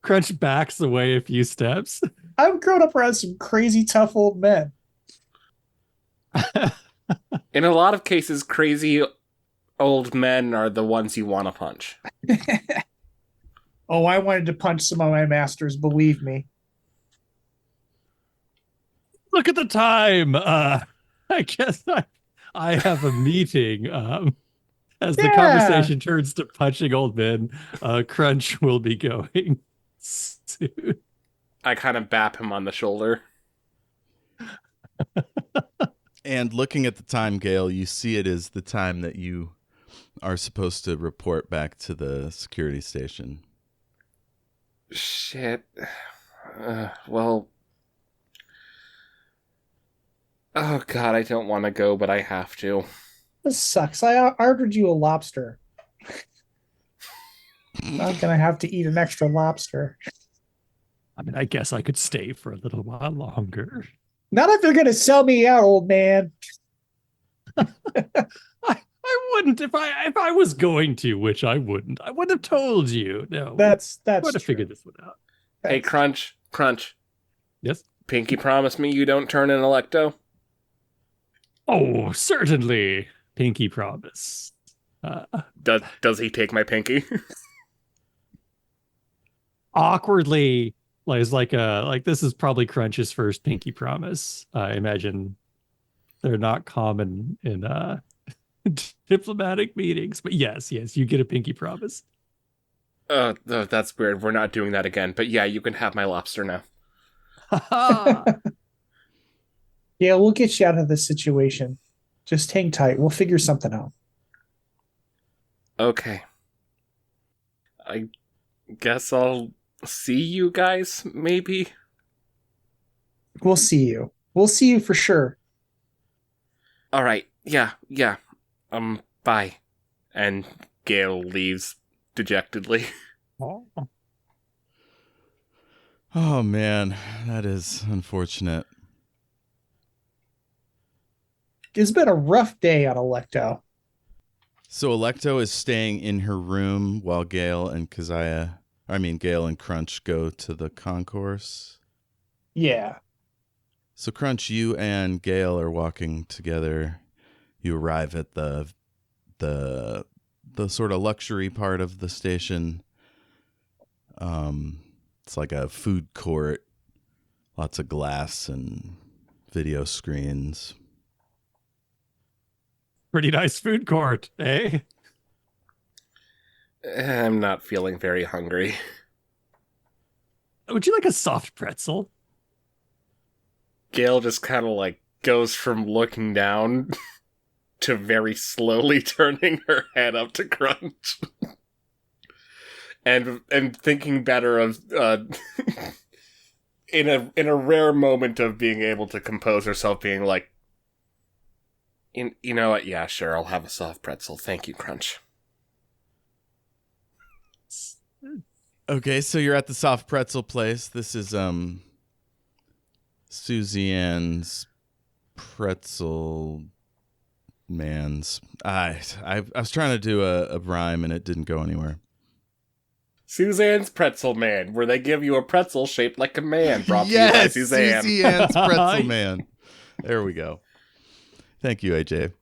C: Crunch backs away a few steps.
B: I've grown up around some crazy tough old men.
F: In a lot of cases, crazy old men are the ones you want to punch.
B: Oh, I wanted to punch some of my masters, believe me.
C: Look at the time. I guess I have a meeting. As the conversation turns to punching old men, Crunch will be going soon.
F: I kind of bap him on the shoulder.
E: And looking at the time, Gale, you see it is the time that you are supposed to report back to the security station.
F: Shit. Well... Oh god, I don't want to go, but I have to.
B: This sucks. I ordered you a lobster. I'm gonna have to eat an extra lobster.
C: I mean, I guess I could stay for a little while longer.
B: Not if you're gonna sell me out, old man.
C: I wouldn't if I was going to, which I wouldn't. I would have told you. No,
B: That's
C: I would have
B: true.
C: figured this one out.
F: Hey, Crunch.
C: Yes.
F: Pinky promise me you don't turn in Alecto?
C: Oh, certainly. Pinky promise.
F: Does he take my pinky?
C: Awkwardly, like this is probably Crunch's first pinky promise. I imagine they're not common in diplomatic meetings, but yes, you get a pinky promise.
F: That's weird. We're not doing that again. But yeah, you can have my lobster now.
B: Yeah, we'll get you out of this situation. Just hang tight. We'll figure something out.
F: Okay. I guess I'll see you guys, maybe?
B: We'll see you. We'll see you for sure.
F: Alright, yeah. Bye. And Gale leaves dejectedly.
E: Oh man, that is unfortunate.
B: It's been a rough day on Alecto.
E: So Alecto is staying in her room while Gale and Crunch go to the concourse.
B: Yeah.
E: So Crunch, you and Gale are walking together. You arrive at the sort of luxury part of the station. It's like a food court, lots of glass and video screens.
C: Pretty nice food court, eh?
F: I'm not feeling very hungry.
C: Would you like a soft pretzel?
F: Gale just kind of like goes from looking down to very slowly turning her head up to Crunch. and thinking better of in a rare moment of being able to compose herself, being like, you know what? Yeah, sure. I'll have a soft pretzel. Thank you, Crunch.
E: Okay, so you're at the soft pretzel place. This is Susie Ann's pretzel man's. I was trying to do a rhyme and it didn't go anywhere.
F: Suzanne's Pretzel Man, where they give you a pretzel shaped like a man. Brought to you by Suzanne.
E: Susie Ann's pretzel man. There we go. Thank you, AJ.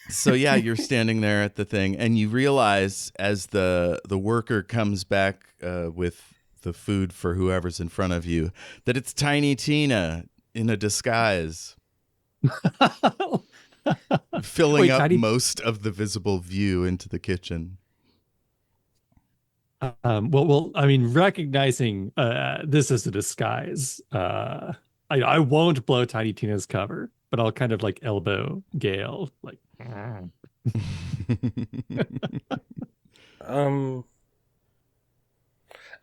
E: So yeah, you're standing there at the thing, and you realize as the worker comes back with the food for whoever's in front of you, that it's Tiny Tina in a disguise, filling
C: Wait,
E: up
C: Tiny...
E: most of the visible view into the kitchen.
C: Well, I mean, recognizing this as a disguise, I won't blow Tiny Tina's cover, but I'll kind of like elbow Gale, like.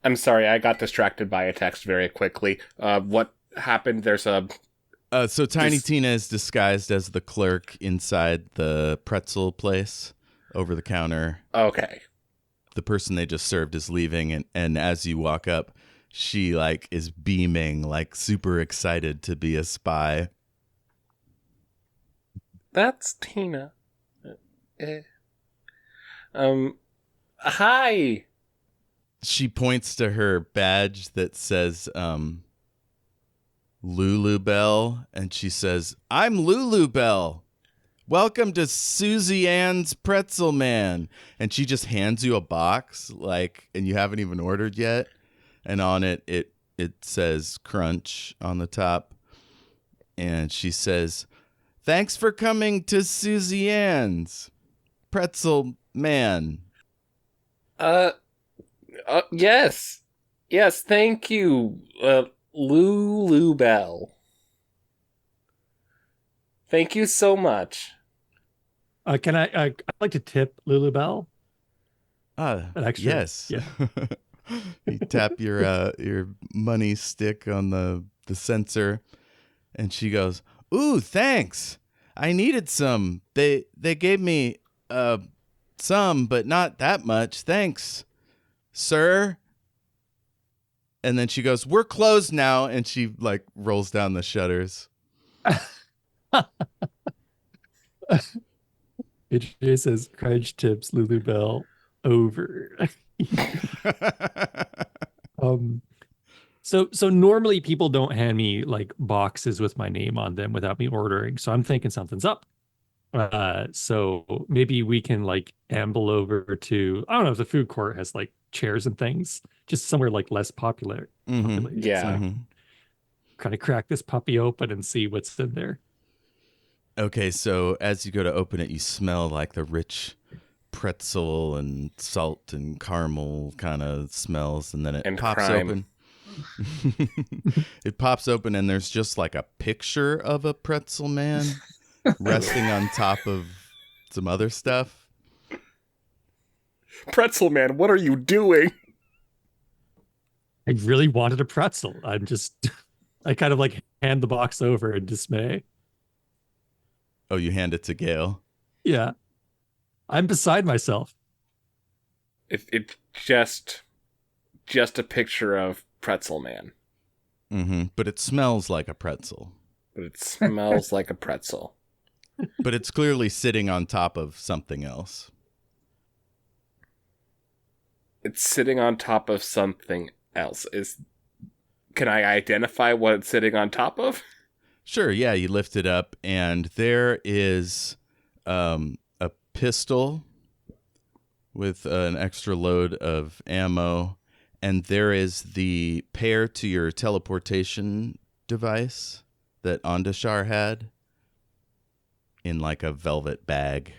F: I'm sorry, I got distracted by a text very quickly. What happened? There's a...
E: So Tiny Tina is disguised as the clerk inside the pretzel place over the counter.
F: Okay.
E: The person they just served is leaving, and as you walk up, she like is beaming, like super excited to be a spy.
F: That's Tina. Hi.
E: She points to her badge that says Lulu Bell, and she says, "I'm Lulu Bell. Welcome to Susie Ann's Pretzel Man." And she just hands you a box, like, and you haven't even ordered yet. And on it says Crunch on the top. And she says, "Thanks for coming to Susie Ann's Pretzel Man."
F: Yes. Yes, thank you, Lulu Bell. Thank you so much.
C: Can I'd like to tip Lulu Bell. An extra.
E: Yes.
C: Yeah.
E: You tap your money stick on the sensor, and she goes, "Ooh, thanks. I needed some. They gave me some, but not that much. Thanks, sir." And then she goes, "We're closed now," and she like rolls down the shutters.
C: It says Crunch tips Lulu Bell over. So normally people don't hand me like boxes with my name on them without me ordering. So I'm thinking something's up. So maybe we can like amble over to, I don't know if the food court has like chairs and things, just somewhere like less popular.
E: Mm-hmm.
F: Yeah.
C: So kind of crack this puppy open and see what's in there.
E: Okay, so as you go to open it, you smell like the rich pretzel and salt and caramel kind of smells, and then it
F: And
E: pops
F: crime.
E: open. It pops open and there's just like a picture of a pretzel man resting on top of some other stuff.
F: Pretzel man, what are you doing?
C: I really wanted a pretzel. I kind of like hand the box over in dismay.
E: Oh, you hand it to Gale.
C: Yeah. I'm beside myself.
F: It's just a picture of Pretzel man.
E: But it smells like a pretzel.
F: But it smells like a pretzel.
E: But it's clearly sitting on top of something else.
F: It's sitting on top of something else. Can I identify what it's sitting on top of?
E: Sure, yeah, you lift it up, and there is a pistol with an extra load of ammo, and there is the pair to your teleportation device that Ondashar had in like a velvet bag.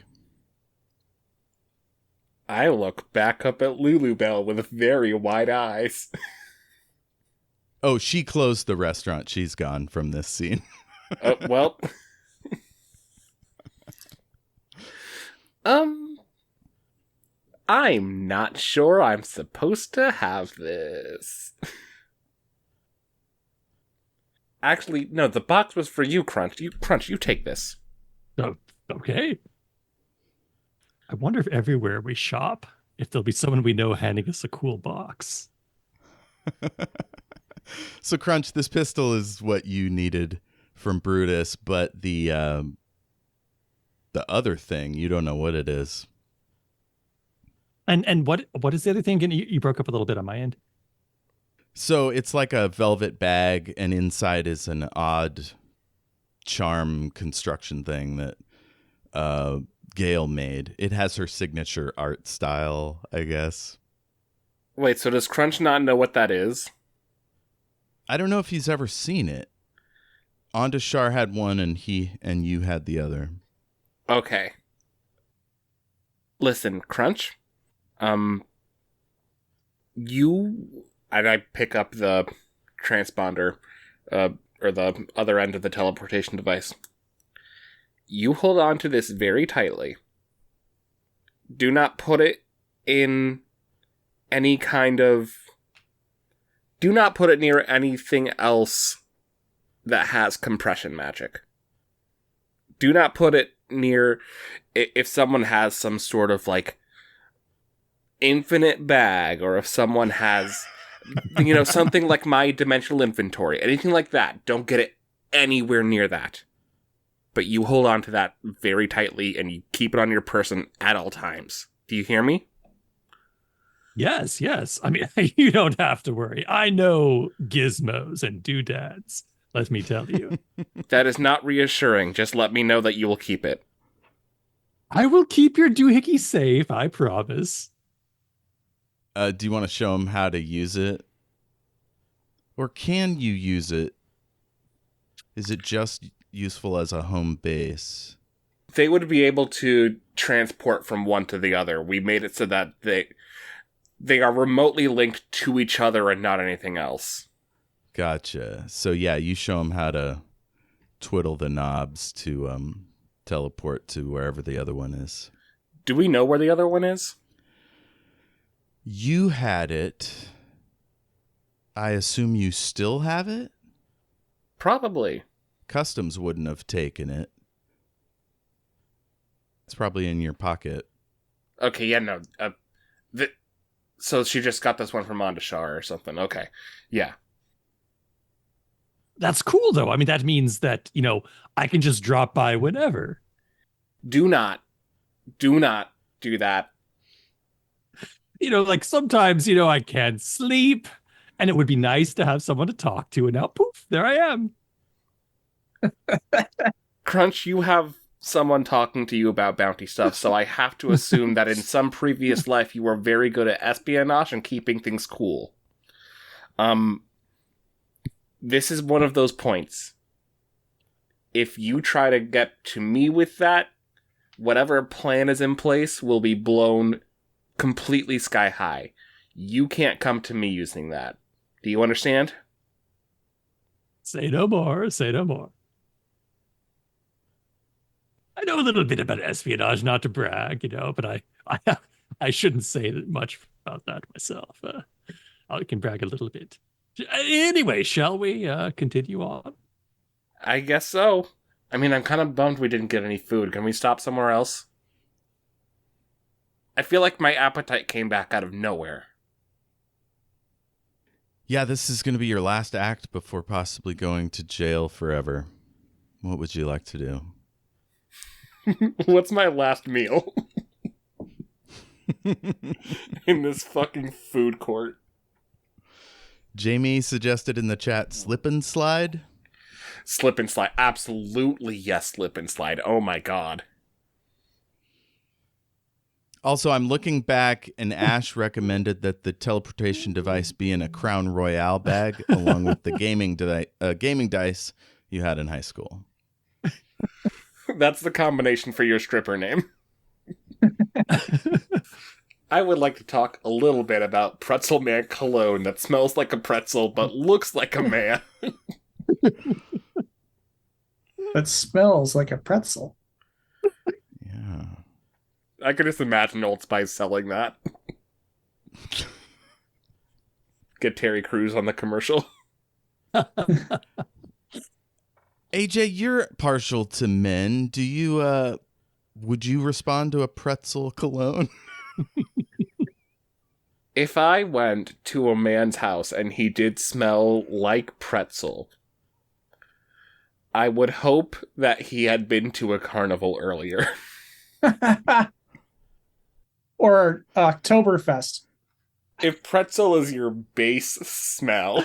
F: I look back up at Lulubelle with very wide eyes.
E: Oh, she closed the restaurant. She's gone from this scene.
F: Well... I'm not sure I'm supposed to have this. Actually, no, the box was for you, Crunch. You take this.
C: Oh, okay. I wonder if everywhere we shop, if there'll be someone we know handing us a cool box.
E: So, Crunch, this pistol is what you needed from Brutus, but the other thing, you don't know what it is.
C: And what is the other thing? Again, you broke up a little bit on my end.
E: So it's like a velvet bag, and inside is an odd charm construction thing that Gale made. It has her signature art style, I guess.
F: Wait, so does Crunch not know what that is?
E: I don't know if he's ever seen it. Ondashar had one, and you had the other.
F: Okay. Listen, Crunch. And I pick up the transponder, or the other end of the teleportation device. You hold on to this very tightly. Do not put it in any kind of... Do not put it near anything else that has compression magic. Do not put it near... If someone has some sort of, like, infinite bag, or if someone has, something like my dimensional inventory, anything like that, don't get it anywhere near that. But you hold on to that very tightly, and you keep it on your person at all times. Do you hear me?
C: Yes. I mean, you don't have to worry. I know gizmos and doodads, let me tell you.
F: That is not reassuring. Just let me know that you will keep it.
C: I will keep your doohickey safe, I promise.
E: Do you want to show him how to use it? Or can you use it? Is it just useful as a home base?
F: They would be able to transport from one to the other. We made it so that they are remotely linked to each other and not anything else.
E: Gotcha. So yeah, you show him how to twiddle the knobs to teleport to wherever the other one is.
F: Do we know where the other one is?
E: You had it. I assume you still have it?
F: Probably.
E: Customs wouldn't have taken it. It's probably in your pocket.
F: Okay, yeah, no. So she just got this one from Ondashar or something. Okay, yeah.
C: That's cool, though. I mean, that means that, I can just drop by whenever.
F: Do not do that.
C: Like sometimes, I can't sleep, and it would be nice to have someone to talk to, and now, poof, there I am.
F: Crunch, you have someone talking to you about bounty stuff, so I have to assume that in some previous life you were very good at espionage and keeping things cool. This is one of those points. If you try to get to me with that, whatever plan is in place will be blown completely sky high. You can't come to me using that. Do you understand?
C: Say no more. Say no more. I know a little bit about espionage, not to brag, but I shouldn't say much about that myself. I can brag a little bit. Anyway, shall we continue on?
F: I guess so. I mean, I'm kind of bummed we didn't get any food. Can we stop somewhere else? I feel like my appetite came back out of nowhere.
E: Yeah, this is going to be your last act before possibly going to jail forever. What would you like to do?
F: What's my last meal? In this fucking food court.
E: Jayme suggested in the chat slip and slide.
F: Slip and slide. Absolutely, yes, slip and slide. Oh my god.
E: Also, I'm looking back, and Ash recommended that the teleportation device be in a Crown Royale bag, along with the gaming dice you had in high school.
F: That's the combination for your stripper name. I would like to talk a little bit about Pretzel Man cologne that smells like a pretzel but looks like a man.
B: That smells like a pretzel.
E: Yeah.
F: I could just imagine Old Spice selling that. Get Terry Crews on the commercial.
E: AJ, you're partial to men. Do you, would you respond to a pretzel cologne?
F: If I went to a man's house and he did smell like pretzel, I would hope that he had been to a carnival earlier.
B: Or Oktoberfest.
F: If pretzel is your base smell,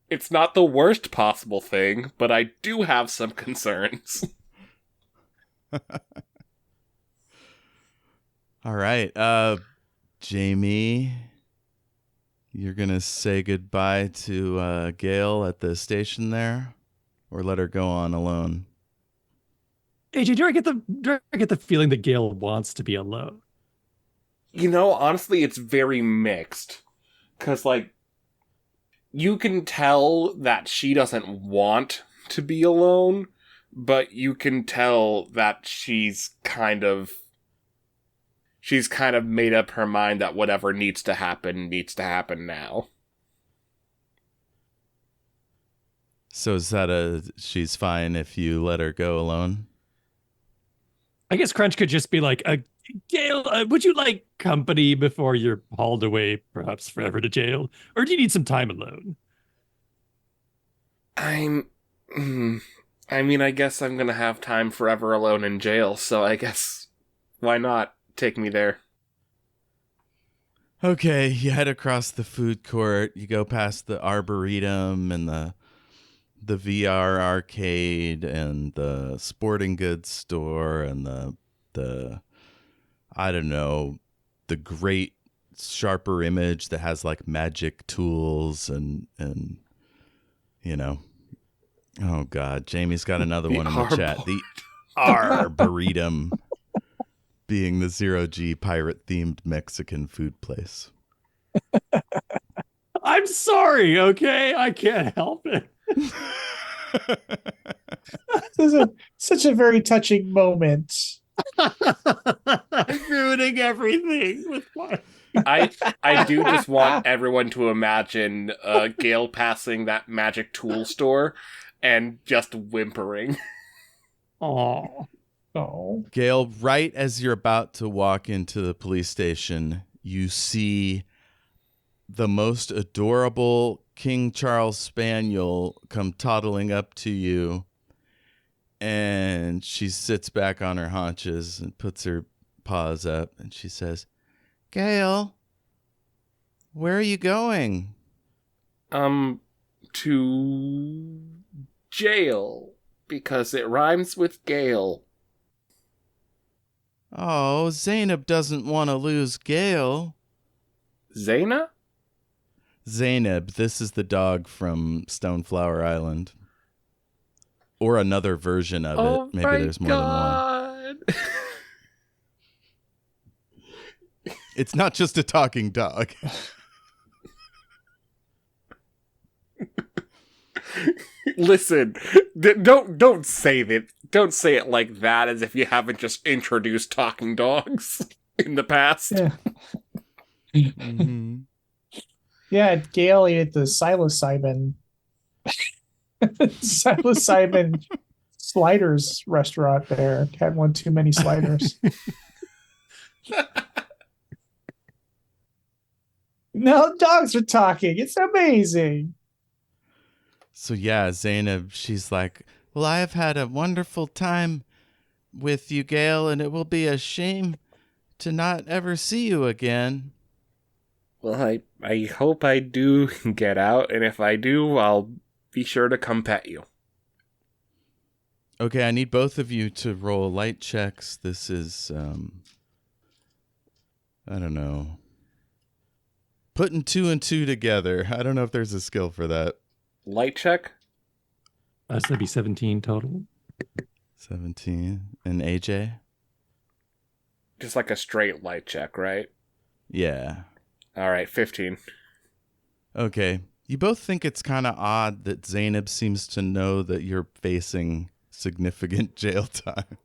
F: it's not the worst possible thing, but I do have some concerns.
E: All right. Jayme, you're going to say goodbye to Gale at the station there, or let her go on alone?
C: AJ, do I get the feeling that Gale wants to be alone?
F: Honestly, it's very mixed. Because, you can tell that she doesn't want to be alone, but you can tell that she's kind of made up her mind that whatever needs to happen now.
E: So is that she's fine if you let her go alone?
C: I guess Crunch could just be like, Gale, would you like company before you're hauled away, perhaps forever to jail? Or do you need some time alone?
F: I mean, I guess I'm gonna have time forever alone in jail, so I guess, why not? Take me there.
E: Okay, you head across the food court. You go past the Arboretum and the VR arcade and the sporting goods store and the I don't know, the great sharper image that has magic tools and oh god, Jamie's got another one in the chat. The Arboretum being the 0G pirate themed Mexican food place.
C: I'm sorry, okay? I can't help it.
B: This is such a very touching moment.
C: I'm ruining everything with my...
F: I do just want everyone to imagine Gale passing that magic tool store and just whimpering.
C: Oh.
E: Gale, right as you're about to walk into the police station, you see the most adorable King Charles Spaniel come toddling up to you, and she sits back on her haunches and puts her paws up, and she says, Gale, where are you going?
F: To jail, because it rhymes with Gale.
E: Oh, Zainab doesn't want to lose Gale.
F: Zaina?
E: Zainab, this is the dog from Stoneflower Island. Or another version of it. Maybe there's more than one. It's not just a talking dog.
F: Listen, don't say that. Don't say it like that, as if you haven't just introduced talking dogs in the past.
B: Yeah.
E: Mhm.
B: Yeah, Gale ate the psilocybin psilocybin sliders restaurant there. Had one too many sliders. No, dogs are talking. It's amazing.
E: So yeah, Zainab, she's like, well, I have had a wonderful time with you, Gale, and it will be a shame to not ever see you again.
F: Well, I hope I do get out, and if I do, I'll be sure to come pet you.
E: Okay, I need both of you to roll light checks. This is, I don't know. Putting 2 and 2 together. I don't know if there's a skill for that.
F: Light check?
C: So that'd be 17 total.
E: 17. And AJ?
F: Just like a straight light check, right?
E: Yeah.
F: All right, 15.
E: Okay. You both think it's kind of odd that Zainab seems to know that you're facing significant jail time.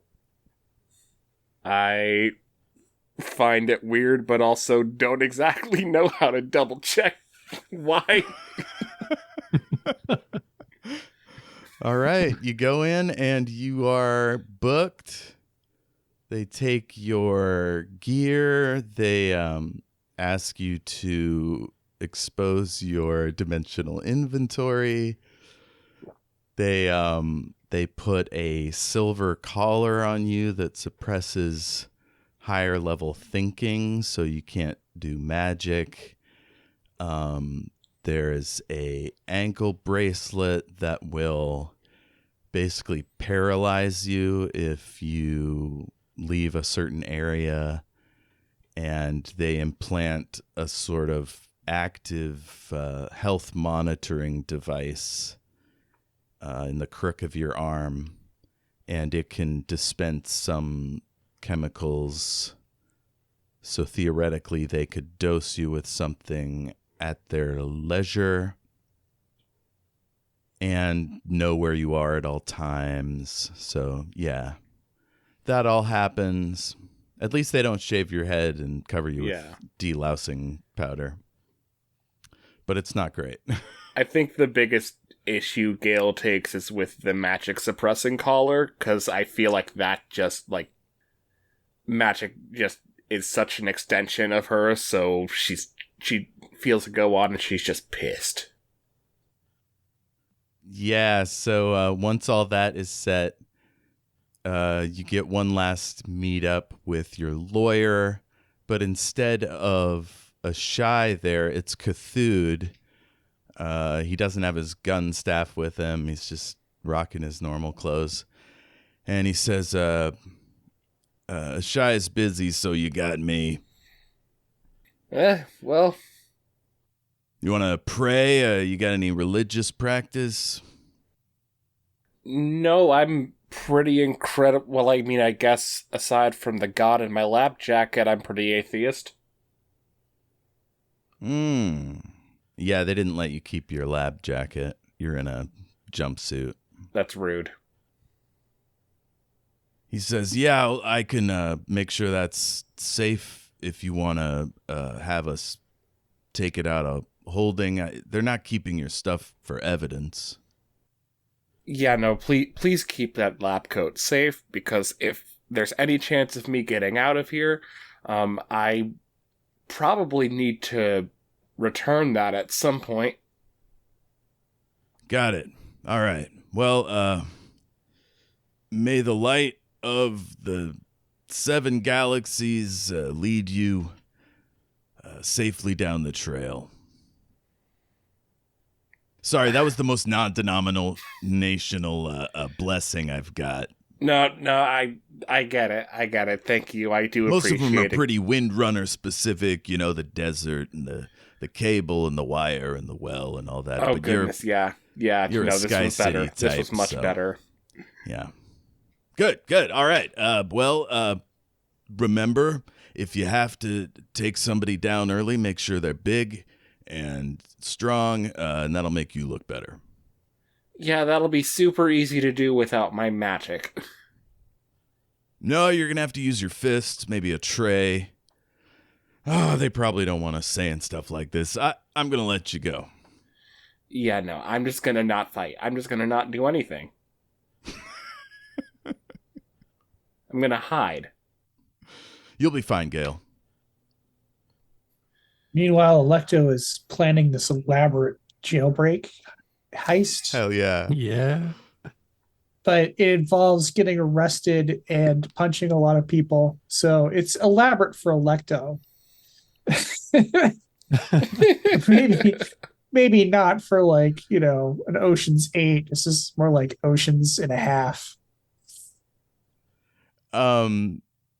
F: I find it weird, but also don't exactly know how to double check why.
E: All right. You go in and you are booked. They take your gear. They ask you to expose your dimensional inventory. They put a silver collar on you that suppresses higher level thinking, so you can't do magic. There is a ankle bracelet that will basically paralyze you if you leave a certain area, and they implant a sort of active health monitoring device in the crook of your arm, and it can dispense some chemicals. So theoretically, they could dose you with something at their leisure and know where you are at all times. So, yeah, that all happens. At least they don't shave your head and cover you with delousing powder. But it's not great.
F: I think the biggest issue Gale takes is with the magic suppressing collar, because I feel like that just, like, magic just is such an extension of her, so she feels it go on and she's just pissed.
E: Yeah, so once all that is set, you get one last meetup with your lawyer, but instead of a shy there, it's Cthulhu. He doesn't have his gun staff with him. He's just rocking his normal clothes. And he says, Shy is busy, so you got me.
F: Well...
E: You want to pray? You got any religious practice?
F: No, I'm pretty incredible. Well, I mean, I guess aside from the god in my lab jacket, I'm pretty atheist.
E: Yeah, they didn't let you keep your lab jacket. You're in a jumpsuit.
F: That's rude.
E: He says, yeah, I can make sure that's safe if you want to have us take it out of holding. They're not keeping your stuff for evidence.
F: Yeah, no, please keep that lab coat safe, because if there's any chance of me getting out of here, I probably need to return that at some point.
E: Got it. All right. Well, may the light of the 7 galaxies lead you safely down the trail. Sorry, that was the most non-denominational blessing I've got.
F: No, I get it. I get it. Thank you. I do
E: Most
F: appreciate it.
E: of them are pretty Windrunner specific, you know, the desert and the cable and the wire and the well and all that.
F: Oh,
E: but
F: goodness, yeah. Yeah,
E: you're
F: no,
E: a
F: this
E: Sky
F: was better.
E: City
F: This
E: type,
F: was much
E: so,
F: better.
E: Yeah. Good. All right. Remember, if you have to take somebody down early, make sure they're big and strong, and that'll make you look better.
F: Yeah, that'll be super easy to do without my magic.
E: No, you're going to have to use your fists, maybe a tray. Oh, they probably don't want us saying stuff like this. I'm going to let you go.
F: Yeah, no, I'm just gonna not fight. I'm just gonna not do anything. I'm gonna hide.
E: You'll be fine, Gale.
B: Meanwhile, Alecto is planning this elaborate jailbreak heist,
E: Hell yeah.
C: Yeah.
B: but it involves getting arrested and punching a lot of people. So it's elaborate for Alecto. maybe maybe not for like, an Ocean's 8. This is more like Oceans and a half.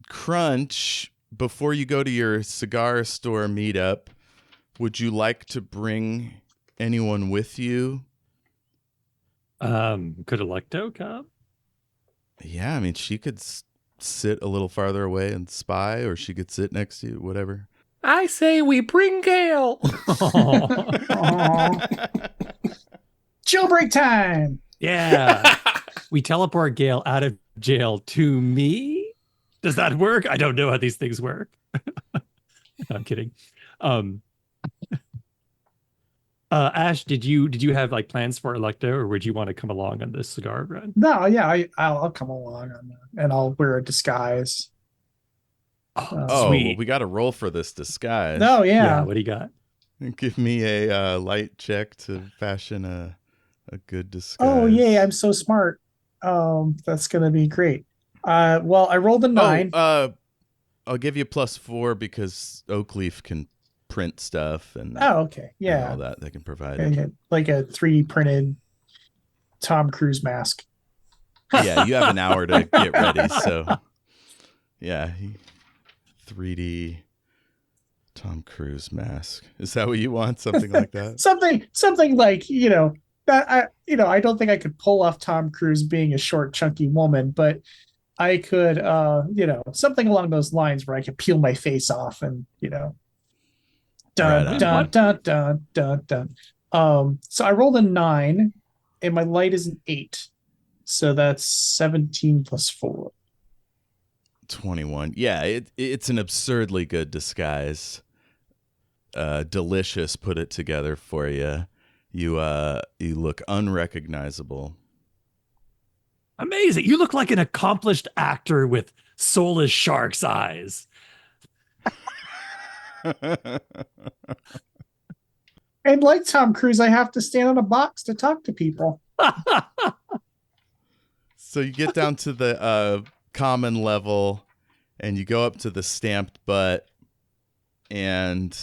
E: Crunch, before you go to your cigar store meetup, would you like to bring anyone with you?
C: Could Alecto come?
E: Yeah, I mean, she could sit a little farther away and spy, or she could sit next to you, whatever.
F: I say we bring Gale.
B: Jailbreak time.
C: Yeah. We teleport Gale out of jail to me. Does that work? I don't know how these things work. I'm kidding. Ash, did you have like plans for Alecto, or would you want to come along on this cigar run?
B: No, yeah, I'll come along on that, and I'll wear a disguise.
E: Oh,
C: Sweet.
E: we got to roll for this disguise.
B: No, yeah.
C: What do you got?
E: Give me a light check to fashion a good disguise.
B: Oh, yay, I'm so smart. That's gonna be great. Well, I rolled a 9.
E: I'll give you +4 because Oakleaf can print stuff and,
B: Okay,
E: and
B: yeah.
E: all that they can provide.
B: Okay, like a 3D printed Tom Cruise mask.
E: Yeah, you have an hour to get ready, so yeah, 3D Tom Cruise mask. Is that what you want? Something like that?
B: something like, that I don't think I could pull off Tom Cruise being a short, chunky woman, but I could something along those lines where I could peel my face off and, dun
E: Right on.
B: dun dun dun dun dun. So I rolled a 9 and my light is an 8. So that's 17 plus 4.
E: 21. Yeah, it's an absurdly good disguise. Delicious put it together for you. You look unrecognizable.
C: Amazing. You look like an accomplished actor with soulless shark's eyes.
B: And like Tom Cruise, I have to stand on a box to talk to people.
E: So you get down to the common level and you go up to the stamped butt, and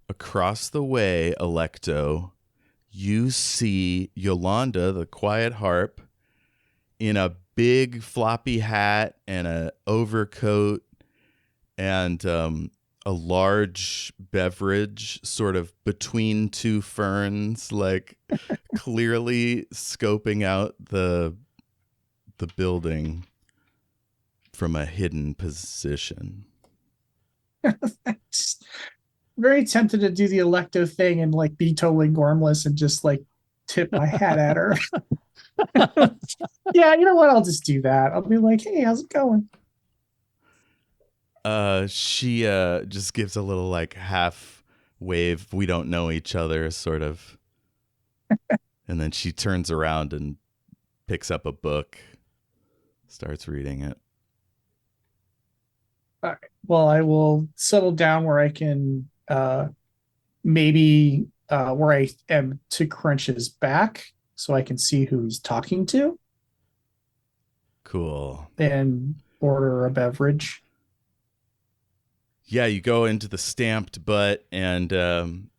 E: across the way, Alecto, you see Yolanda, the quiet harp, in a big floppy hat and a overcoat and a large beverage sort of between two ferns, like clearly scoping out the building from a hidden position.
B: Just very tempted to do the Alecto thing and like be totally gormless and just like tip my hat at her. Yeah, you know what? I'll just do that. I'll be like, hey, how's it going?
E: She just gives a little like half wave, we don't know each other sort of. And then she turns around and picks up a book, starts reading it.
B: All right. Well, I will settle down where I can maybe where I am to Crunch's back so I can see who he's talking to
E: Cool.
B: and order a beverage.
E: Yeah, you go into the stamped butt, and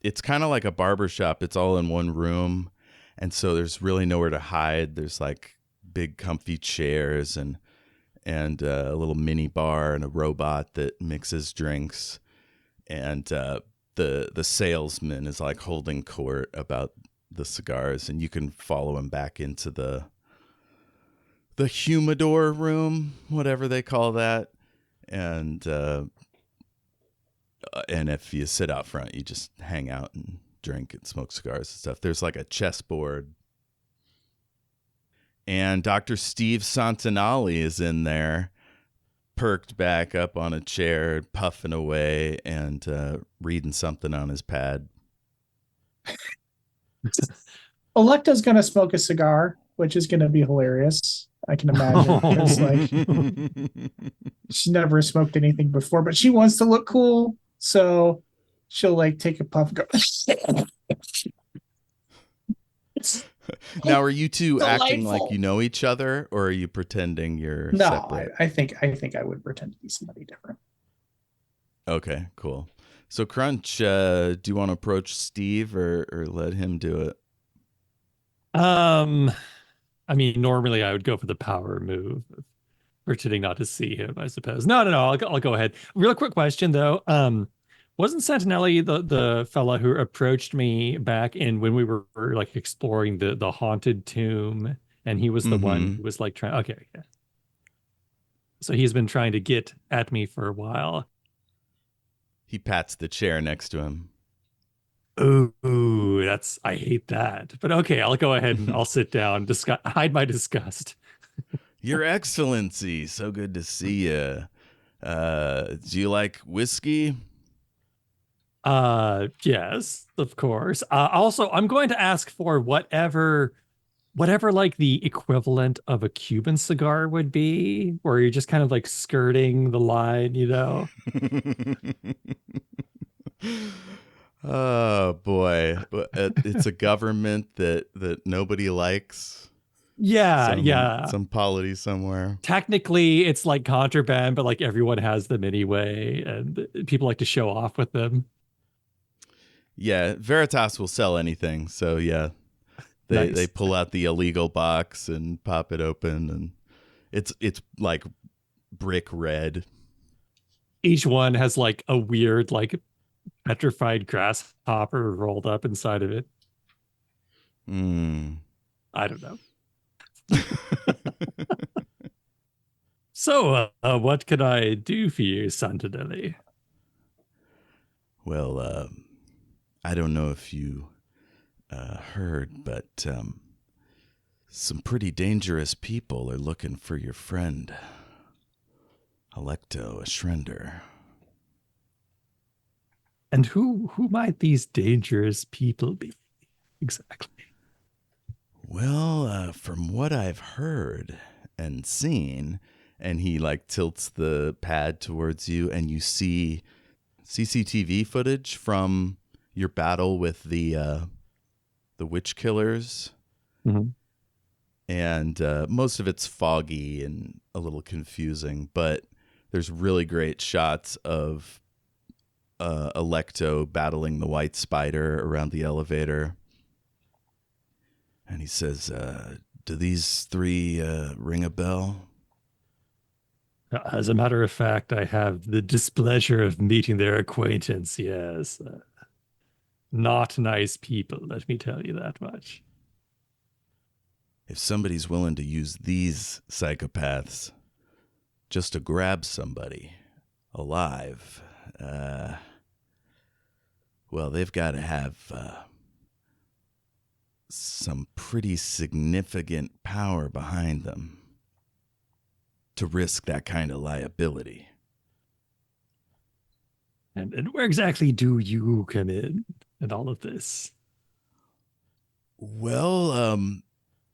E: it's kind of like a barbershop. It's all in one room, and so there's really nowhere to hide. There's like big comfy chairs and a little mini bar and a robot that mixes drinks, and the salesman is like holding court about the cigars, and you can follow him back into the humidor room, whatever they call that, and if you sit out front, you just hang out and drink and smoke cigars and stuff. There's like a chessboard. And Dr. Steve Santinelli is in there, perked back up on a chair, puffing away and reading something on his pad.
B: Alecto's gonna smoke a cigar, which is gonna be hilarious. I can imagine because like she never smoked anything before, but she wants to look cool, so she'll like take a puff and go.
E: Now, are you two acting
B: Delightful.
E: like you know each other, or are you pretending you're
B: No,
E: separate?
B: I think I would pretend to be somebody different.
E: Okay, cool. So Crunch, do you want to approach Steve or let him do it?
C: I mean, normally I would go for the power move, pretending not to see him, I suppose. No. I'll go ahead. Real quick question though. Wasn't Santinelli the fella who approached me back in when we were like exploring the haunted tomb, and he was the one who was like trying? Okay, yeah. So he's been trying to get at me for a while.
E: He pats the chair next to him.
C: Ooh, I hate that. But okay, I'll go ahead and I'll sit down, hide my disgust.
E: Your Excellency, so good to see you. Do you like whiskey?
C: Yes, of course. Also, I'm going to ask for whatever like the equivalent of a Cuban cigar would be, where you're just kind of like skirting the line, you know?
E: Oh boy, it's a government that nobody likes.
C: Yeah.
E: Some polity somewhere.
C: Technically, it's like contraband, but like everyone has them anyway, and people like to show off with them.
E: Yeah, Veritas will sell anything. So yeah, they
C: Nice.
E: they pull out the illegal box and pop it open, and it's like brick red.
C: Each one has like a weird like petrified grasshopper rolled up inside of it. I don't know. So, what can I do for you, Santinelli?
E: Well, I don't know if you heard, but some pretty dangerous people are looking for your friend, Alecto Ashrender.
C: And who might these dangerous people be exactly?
E: Well, from what I've heard and seen, and he like tilts the pad towards you, and you see CCTV footage from your battle with the witch killers.
C: Mm-hmm.
E: And most of it's foggy and a little confusing, but there's really great shots of Alecto battling the white spider around the elevator. And he says, do these three ring a bell?
C: As a matter of fact, I have the displeasure of meeting their acquaintance, yes. Not nice people, let me tell you that much.
E: If somebody's willing to use these psychopaths just to grab somebody alive, well, they've got to have some pretty significant power behind them to risk that kind of liability.
C: And where exactly do you come in all of this?
E: Well,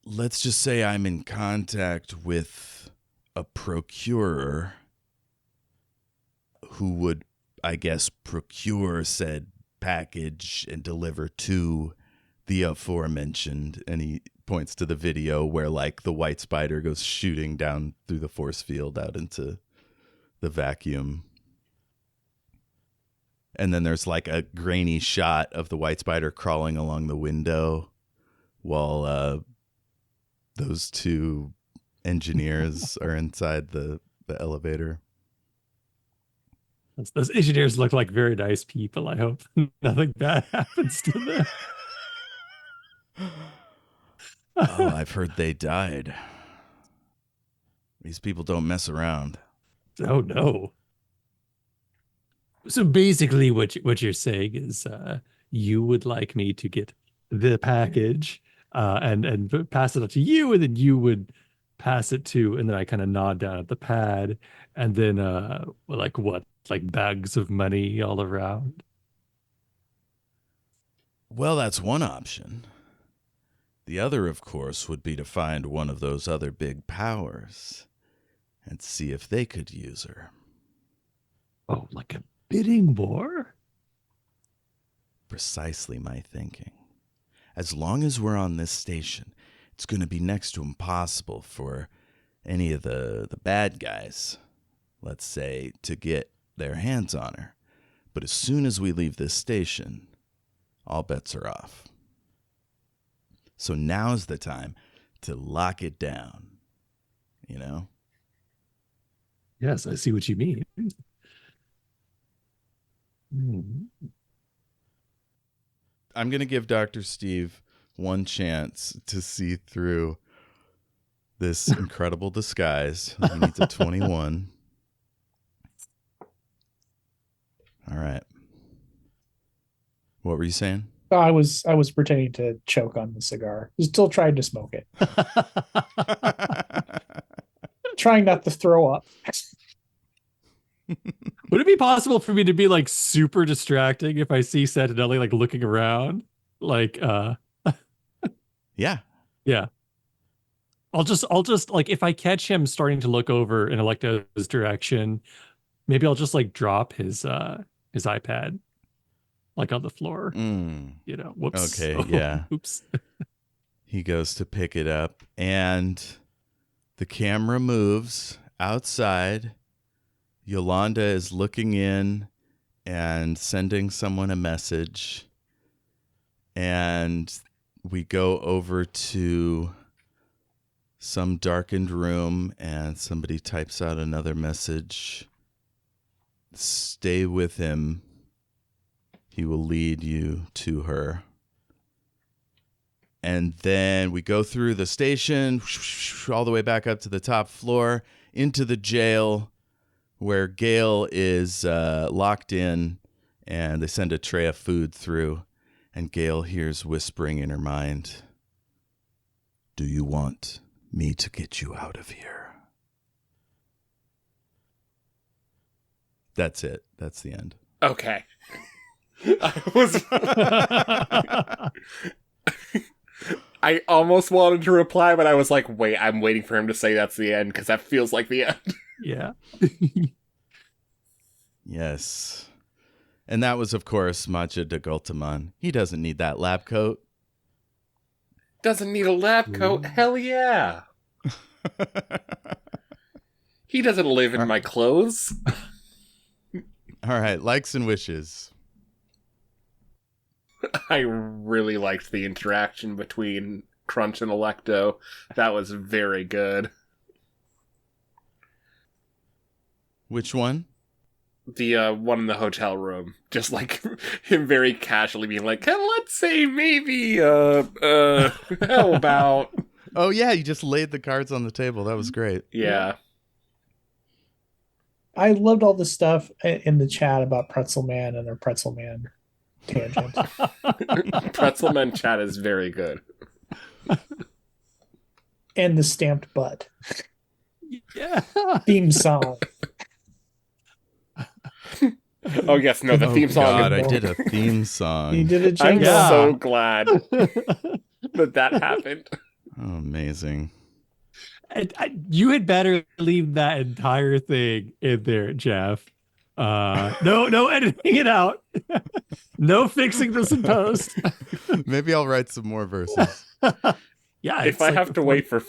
E: let's just say I'm in contact with a procurer who would, I guess, procure said package and deliver to the aforementioned. And he points to the video where like the white spider goes shooting down through the force field out into the vacuum. And then there's like a grainy shot of the white spider crawling along the window while those two engineers are inside the elevator.
C: Those engineers look like very nice people. I hope nothing bad happens to them.
E: Oh, I've heard they died. These people don't mess around.
C: Oh no. So basically what you're saying is you would like me to get the package and pass it up to you, and then you would pass it to, and then I kind of nod down at the pad, and then like what, like bags of money all around.
E: Well, that's one option. The other, of course, would be to find one of those other big powers and see if they could use her.
C: Oh, like a bidding war?
E: Precisely my thinking. As long as we're on this station, it's going to be next to impossible for any of the bad guys, let's say, to get their hands on her. But as soon as we leave this station, all bets are off. So now's the time to lock it down, you know?
C: Yes, I see what you mean. Hmm.
E: I'm going to give Dr. Steve one chance to see through this incredible disguise. He needs a 21. All right. What were you saying?
B: I was pretending to choke on the cigar. Still trying to smoke it. Trying not to throw up.
C: Would it be possible for me to be like super distracting if I see Santinelli like looking around? Like
E: Yeah.
C: yeah. I'll just like, if I catch him starting to look over in Alecto's direction, maybe I'll just like drop his iPad like on the floor. You know, whoops.
E: Okay,
C: Oh,
E: yeah.
C: Oops.
E: He goes to pick it up, and the camera moves outside. Yolanda is looking in and sending someone a message. And we go over to some darkened room, and somebody types out another message. Stay with him. He will lead you to her. And then we go through the station, all the way back up to the top floor, into the jail, where Gale is locked in, and they send a tray of food through, and Gale hears whispering in her mind, "Do you want me to get you out of here?" That's it. That's the end.
F: Okay. I was. I almost wanted to reply, but I was like, wait, I'm waiting for him to say that's the end, because that feels like the end.
C: Yeah.
E: Yes. And that was, of course, Macha de Gultaman. He doesn't need that lab coat.
F: Doesn't need a lab coat? Hell yeah. He doesn't live in my clothes.
E: All right, likes and wishes.
F: I really liked the interaction between Crunch and Alecto. That was very good.
E: Which one?
F: The one in the hotel room. Just like him very casually being like, let's say maybe, how about...
E: Oh, yeah, you just laid the cards on the table. That was great.
F: Yeah.
B: I loved all the stuff in the chat about Pretzel Man and their Pretzel Man tangent.
F: Pretzelman chat is very good.
B: And the stamped butt
C: Yeah.
B: theme song.
F: Oh, yes, no, the theme song.
E: God, I did a theme song.
B: You did a
F: I'm
B: jingle.
C: Yeah.
F: so glad that happened.
E: Oh, amazing.
C: You had better leave that entire thing in there, Jeff. No editing it out. No fixing this in post.
E: Maybe I'll write some more verses.
C: Yeah.
F: If I have to wait for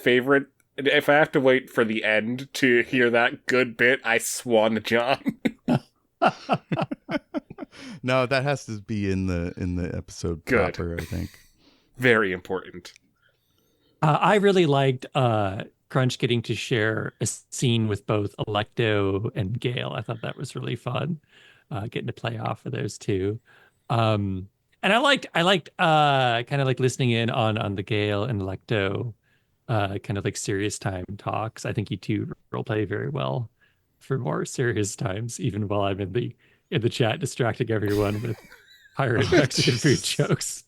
F: the end to hear that good bit, I swan John.
E: No, that has to be in the episode
F: Good.
E: proper, I think.
F: Very important.
C: I really liked Crunch getting to share a scene with both Alecto and Gale. I thought that was really fun, getting to play off of those two. And I liked kind of like listening in on the Gale and Alecto kind of like serious time talks. I think you two role play very well for more serious times, even while I'm in the chat distracting everyone with pirate Mexican food jokes.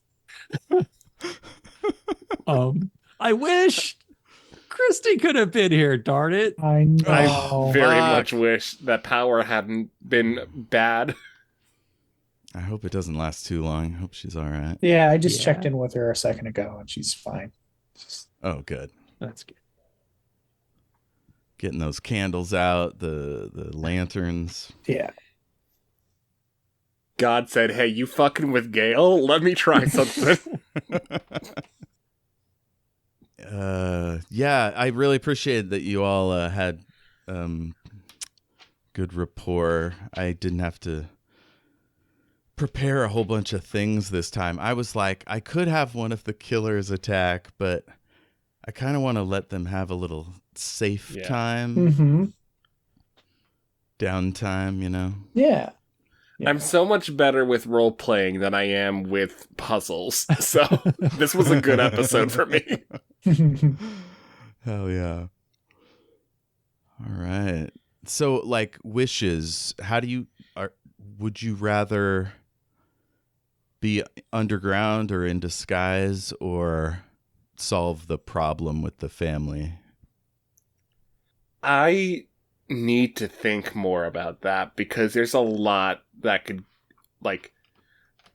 C: I wish Kristy could have been here, darn it.
B: I know.
F: I very
E: fuck.
F: much wish that power hadn't been bad.
E: I hope it doesn't last too long. I hope she's all right.
B: Yeah, I just
C: Yeah.
B: checked in with her a second ago and she's fine.
E: Oh, good.
C: That's good.
E: Getting those candles out, the lanterns.
B: Yeah.
F: God said, hey, you fucking with Gale? Let me try something.
E: Yeah, I really appreciated that you all had good rapport. I didn't have to prepare a whole bunch of things this time. I was like, I could have one of the killers attack, but I kind of want to let them have a little safe
F: Yeah.
E: time,
B: Mm-hmm.
E: downtime, you know?
B: Yeah.
F: I'm so much better with role playing than I am with puzzles. So this was a good episode for me.
E: Hell yeah. All right. So, like, wishes, would you rather be underground or in disguise or solve the problem with the family?
F: I need to think more about that because there's a lot that could, like,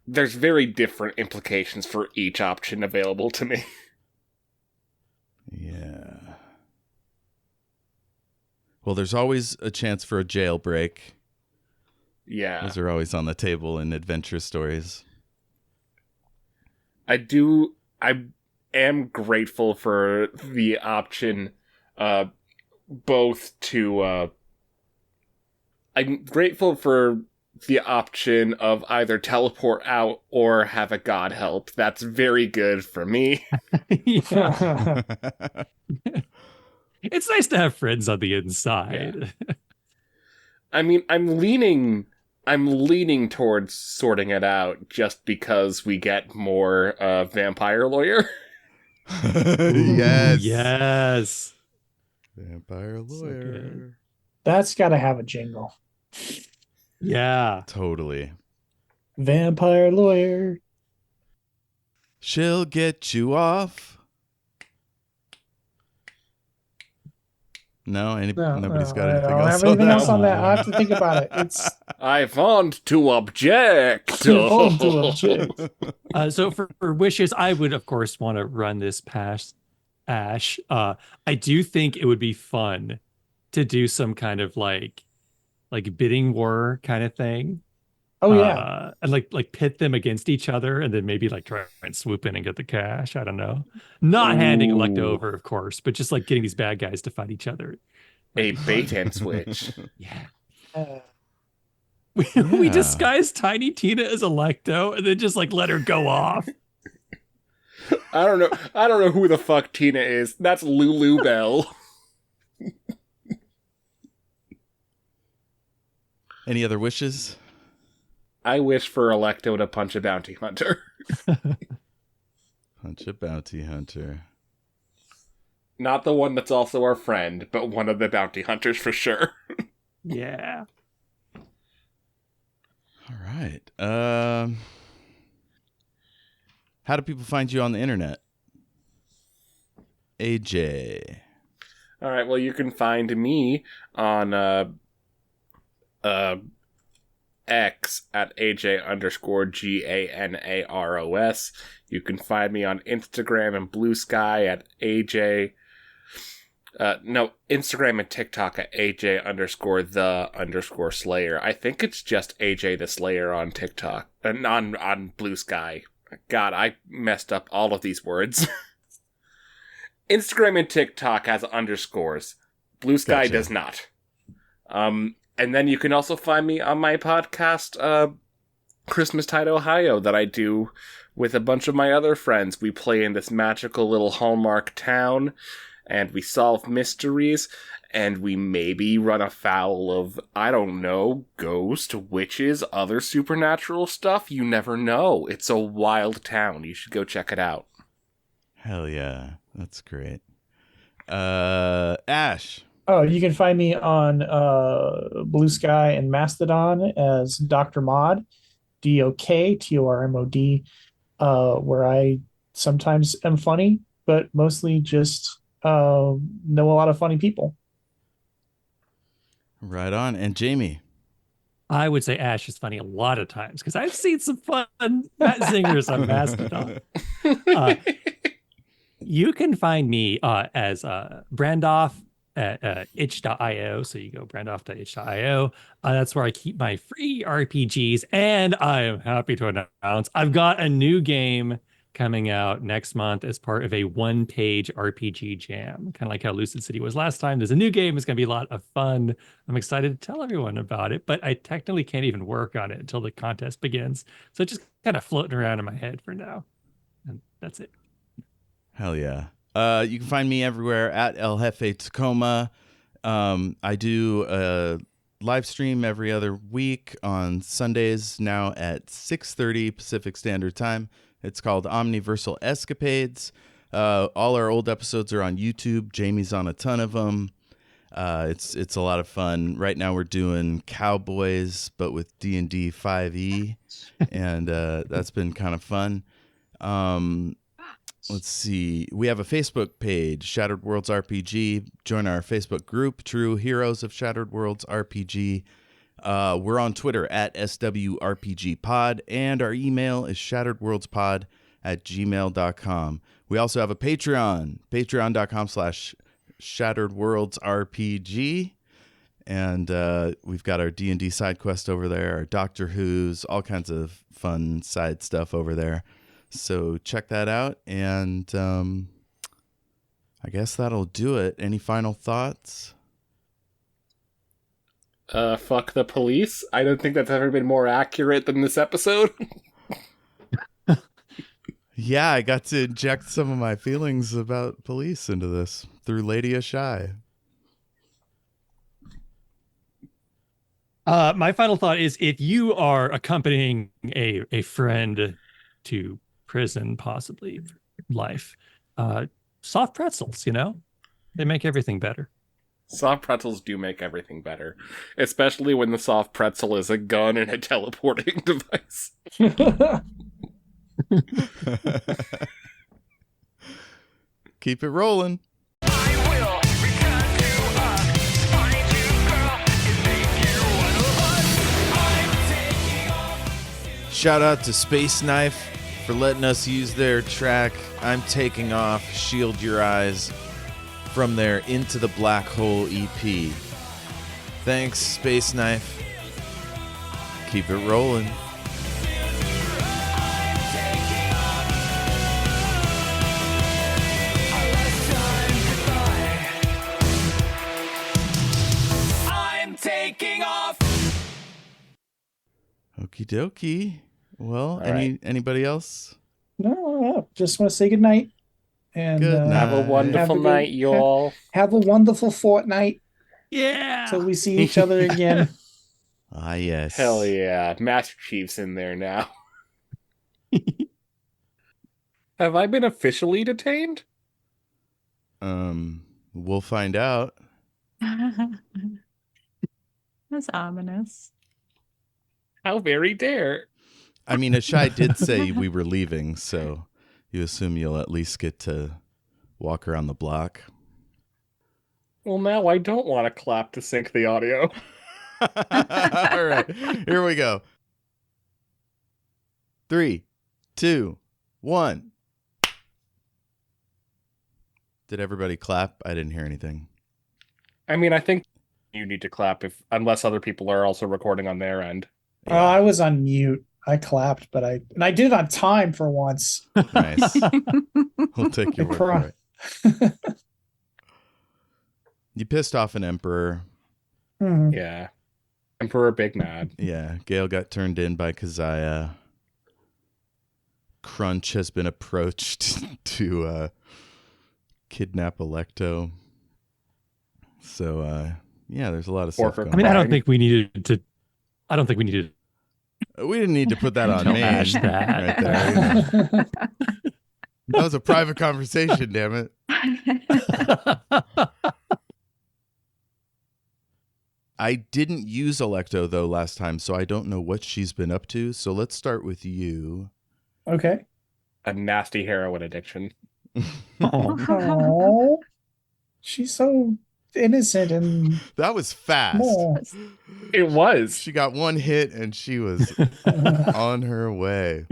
F: there's very different implications for each option available to me.
E: Yeah. Well, there's always a chance for a jailbreak.
F: Yeah.
E: Those are always on the table in adventure stories.
F: I am grateful for the option, both to, I'm grateful for the option of either teleport out or have a god help. That's very good for me.
C: Yeah. It's nice to have friends on the inside.
F: I mean, I'm leaning towards sorting it out just because we get more vampire lawyer.
E: Yes.
C: Yes.
E: Vampire
C: So
E: lawyer.
C: good.
B: That's got to have a jingle.
C: Yeah.
E: Totally.
B: Vampire lawyer.
E: She'll get you off. No, nobody's got anything
B: I don't
E: else.
B: have anything
F: that
B: else on that.
C: one.
B: I have to think about it. It's
F: I want to object.
B: I want to object.
C: So for wishes, I would of course want to run this past Ash. I do think it would be fun to do some kind of like bidding war kind of thing.
B: Oh yeah.
C: And like pit them against each other, and then maybe like try and swoop in and get the cash. I don't know. Not handing Alecto
F: Ooh.
C: over, of course, but just like getting these bad guys to fight each other.
F: A bait and switch.
C: Yeah.
B: Uh,
C: We
E: Yeah.
C: disguise Tiny Tina as Alecto and then just like let her go off.
F: I don't know who the fuck Tina is. That's Lulu Bell.
E: Any other wishes?
F: I wish for Alecto to punch a bounty hunter.
E: Punch a bounty hunter.
F: Not the one that's also our friend, but one of the bounty hunters for sure.
C: Yeah.
E: All right. How do people find you on the internet? AJ.
F: All right, well, you can find me on X at AJ_GANAROS. You can find me on Instagram and Blue Sky at AJ. Instagram and TikTok at AJ_the_Slayer. I think it's just AJ the Slayer on TikTok and on Blue Sky. God, I messed up all of these words. Instagram and TikTok has underscores. Blue Sky
E: Gotcha.
F: does not. And then you can also find me on my podcast, Christmas Tide Ohio, that I do with a bunch of my other friends. We play in this magical little Hallmark town, and we solve mysteries, and we maybe run afoul of, I don't know, ghosts, witches, other supernatural stuff. You never know. It's a wild town. You should go check it out.
E: Hell yeah. That's great. Ash.
B: Oh, you can find me on Blue Sky and Mastodon as Dr. Mod. DOK, where I sometimes am funny, but mostly just know a lot of funny people.
E: Right on. And Jayme.
C: I would say Ash is funny a lot of times because I've seen some fun Matt Zingers on Mastodon. You can find me as Brandoff at itch.io. So you go brandoff.itch.io. That's where I keep my free RPGs. And I am happy to announce I've got a new game coming out next month as part of a one-page RPG jam, kind of like how Lucid City was last time. There's a new game. It's going to be a lot of fun. I'm excited to tell everyone about it, but I technically can't even work on it until the contest begins. So it's just kind of floating around in my head for now. And that's it.
E: Hell yeah. You can find me everywhere at El Jefe Tacoma. I do a live stream every other week on Sundays now at 6:30 Pacific Standard Time. It's called Omniversal Escapades. All our old episodes are on YouTube. Jamie's on a ton of them. It's a lot of fun. Right now we're doing Cowboys, but with D&D 5e, and that's been kind of fun. Let's see. We have a Facebook page, Shattered Worlds RPG. Join our Facebook group, True Heroes of Shattered Worlds RPG. We're on Twitter at SWRPGpod, and our email is shatteredworldspod@gmail.com. We also have a Patreon, patreon.com/shatteredworldsrpg. And we've got our D&D side quest over there, our Doctor Who's, all kinds of fun side stuff over there. So check that out, and I guess that'll do it. Any final thoughts?
F: Fuck the police. I don't think that's ever been more accurate than this episode.
E: Yeah, I got to inject some of my feelings about police into this through Lady Ashai.
C: My final thought is if you are accompanying a friend to prison, possibly life, soft pretzels, they make everything better.
F: Soft pretzels do make everything better, especially when the soft pretzel is a gun and a teleporting device.
E: Keep it rolling.
G: Shout out to Space Knife for letting us use their track, I'm Taking Off, Shield Your Eyes, from their Into the Black Hole EP. Thanks, Space Knife. Keep it rolling.
E: Okie dokie. Well,
F: All right.
E: anybody else?
B: No, just want to say good night. And
E: Good night.
F: Have a wonderful night, y'all.
B: Have a wonderful fortnight
C: Yeah.
B: till we see each other again.
E: Ah, yes.
F: Hell yeah. Master Chief's in there now. Have I been officially detained?
E: We'll find out.
A: That's ominous.
F: How very dare.
E: I mean, Ashai did say we were leaving, so you assume you'll at least get to walk around the block.
F: Well, now I don't want to clap to sync the audio.
E: All right, here we go. 3, 2, 1. Did everybody clap? I didn't hear anything.
F: I mean, I think you need to clap unless other people are also recording on their end.
B: Oh, I was on mute. I clapped, but I did it on time for once.
E: Nice. We'll take your word for it. You pissed off an emperor.
B: Mhm.
F: Yeah. Emperor Big Mad.
E: Yeah, Gale got turned in by Keziah. Crunch has been approached to kidnap Alecto. So, yeah, there's a lot of stuff going
C: I mean,
E: on.
C: I don't think we needed to.
E: We didn't need to put that on
C: Don't
E: me.
C: hash that.
E: Right there. That was a private conversation, damn it. I didn't use Alecto though last time, so I don't know what she's been up to. So let's start with you.
B: Okay.
F: A nasty heroin addiction.
B: Oh, she's so innocent and
E: That was fast.
B: small.
F: It was.
E: She got one hit and she was on her way.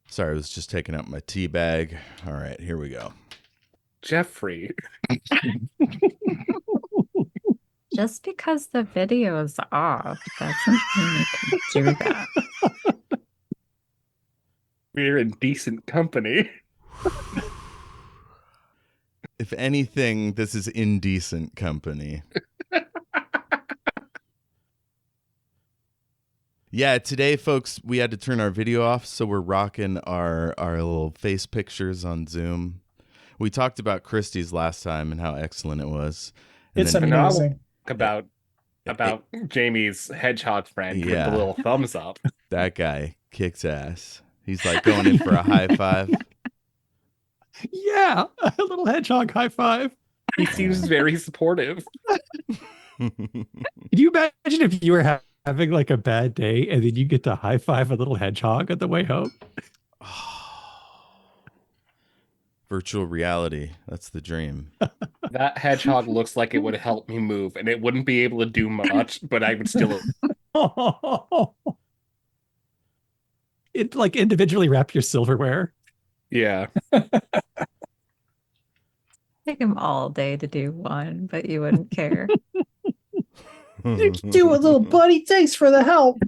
E: Sorry, I was just taking out my tea bag. All right, here we go.
F: Jeffrey.
A: Just because the video is off doesn't mean you can do that.
F: We're in decent company.
E: If anything, this is indecent company. Yeah, today, folks, we had to turn our video off, so we're rocking our little face pictures on Zoom. We talked about Kristy's last time and how excellent it was. And
B: It's
E: then-
B: amazing.
F: About Jayme's hedgehog friend with
E: Yeah.
F: the little thumbs up.
E: That guy kicks ass. He's like going in for a high five.
C: Yeah, a little hedgehog high five.
F: He seems very supportive.
C: Can you imagine if you were having like a bad day and then you get to high five a little hedgehog on the way home?
E: Virtual reality. That's the dream.
F: That hedgehog looks like it would help me move, and it wouldn't be able to do much, but I would still.
C: It like individually wrap your silverware.
F: Yeah.
A: Take him all day to do one, but you wouldn't care.
B: You can do it, little buddy. Thanks for the help.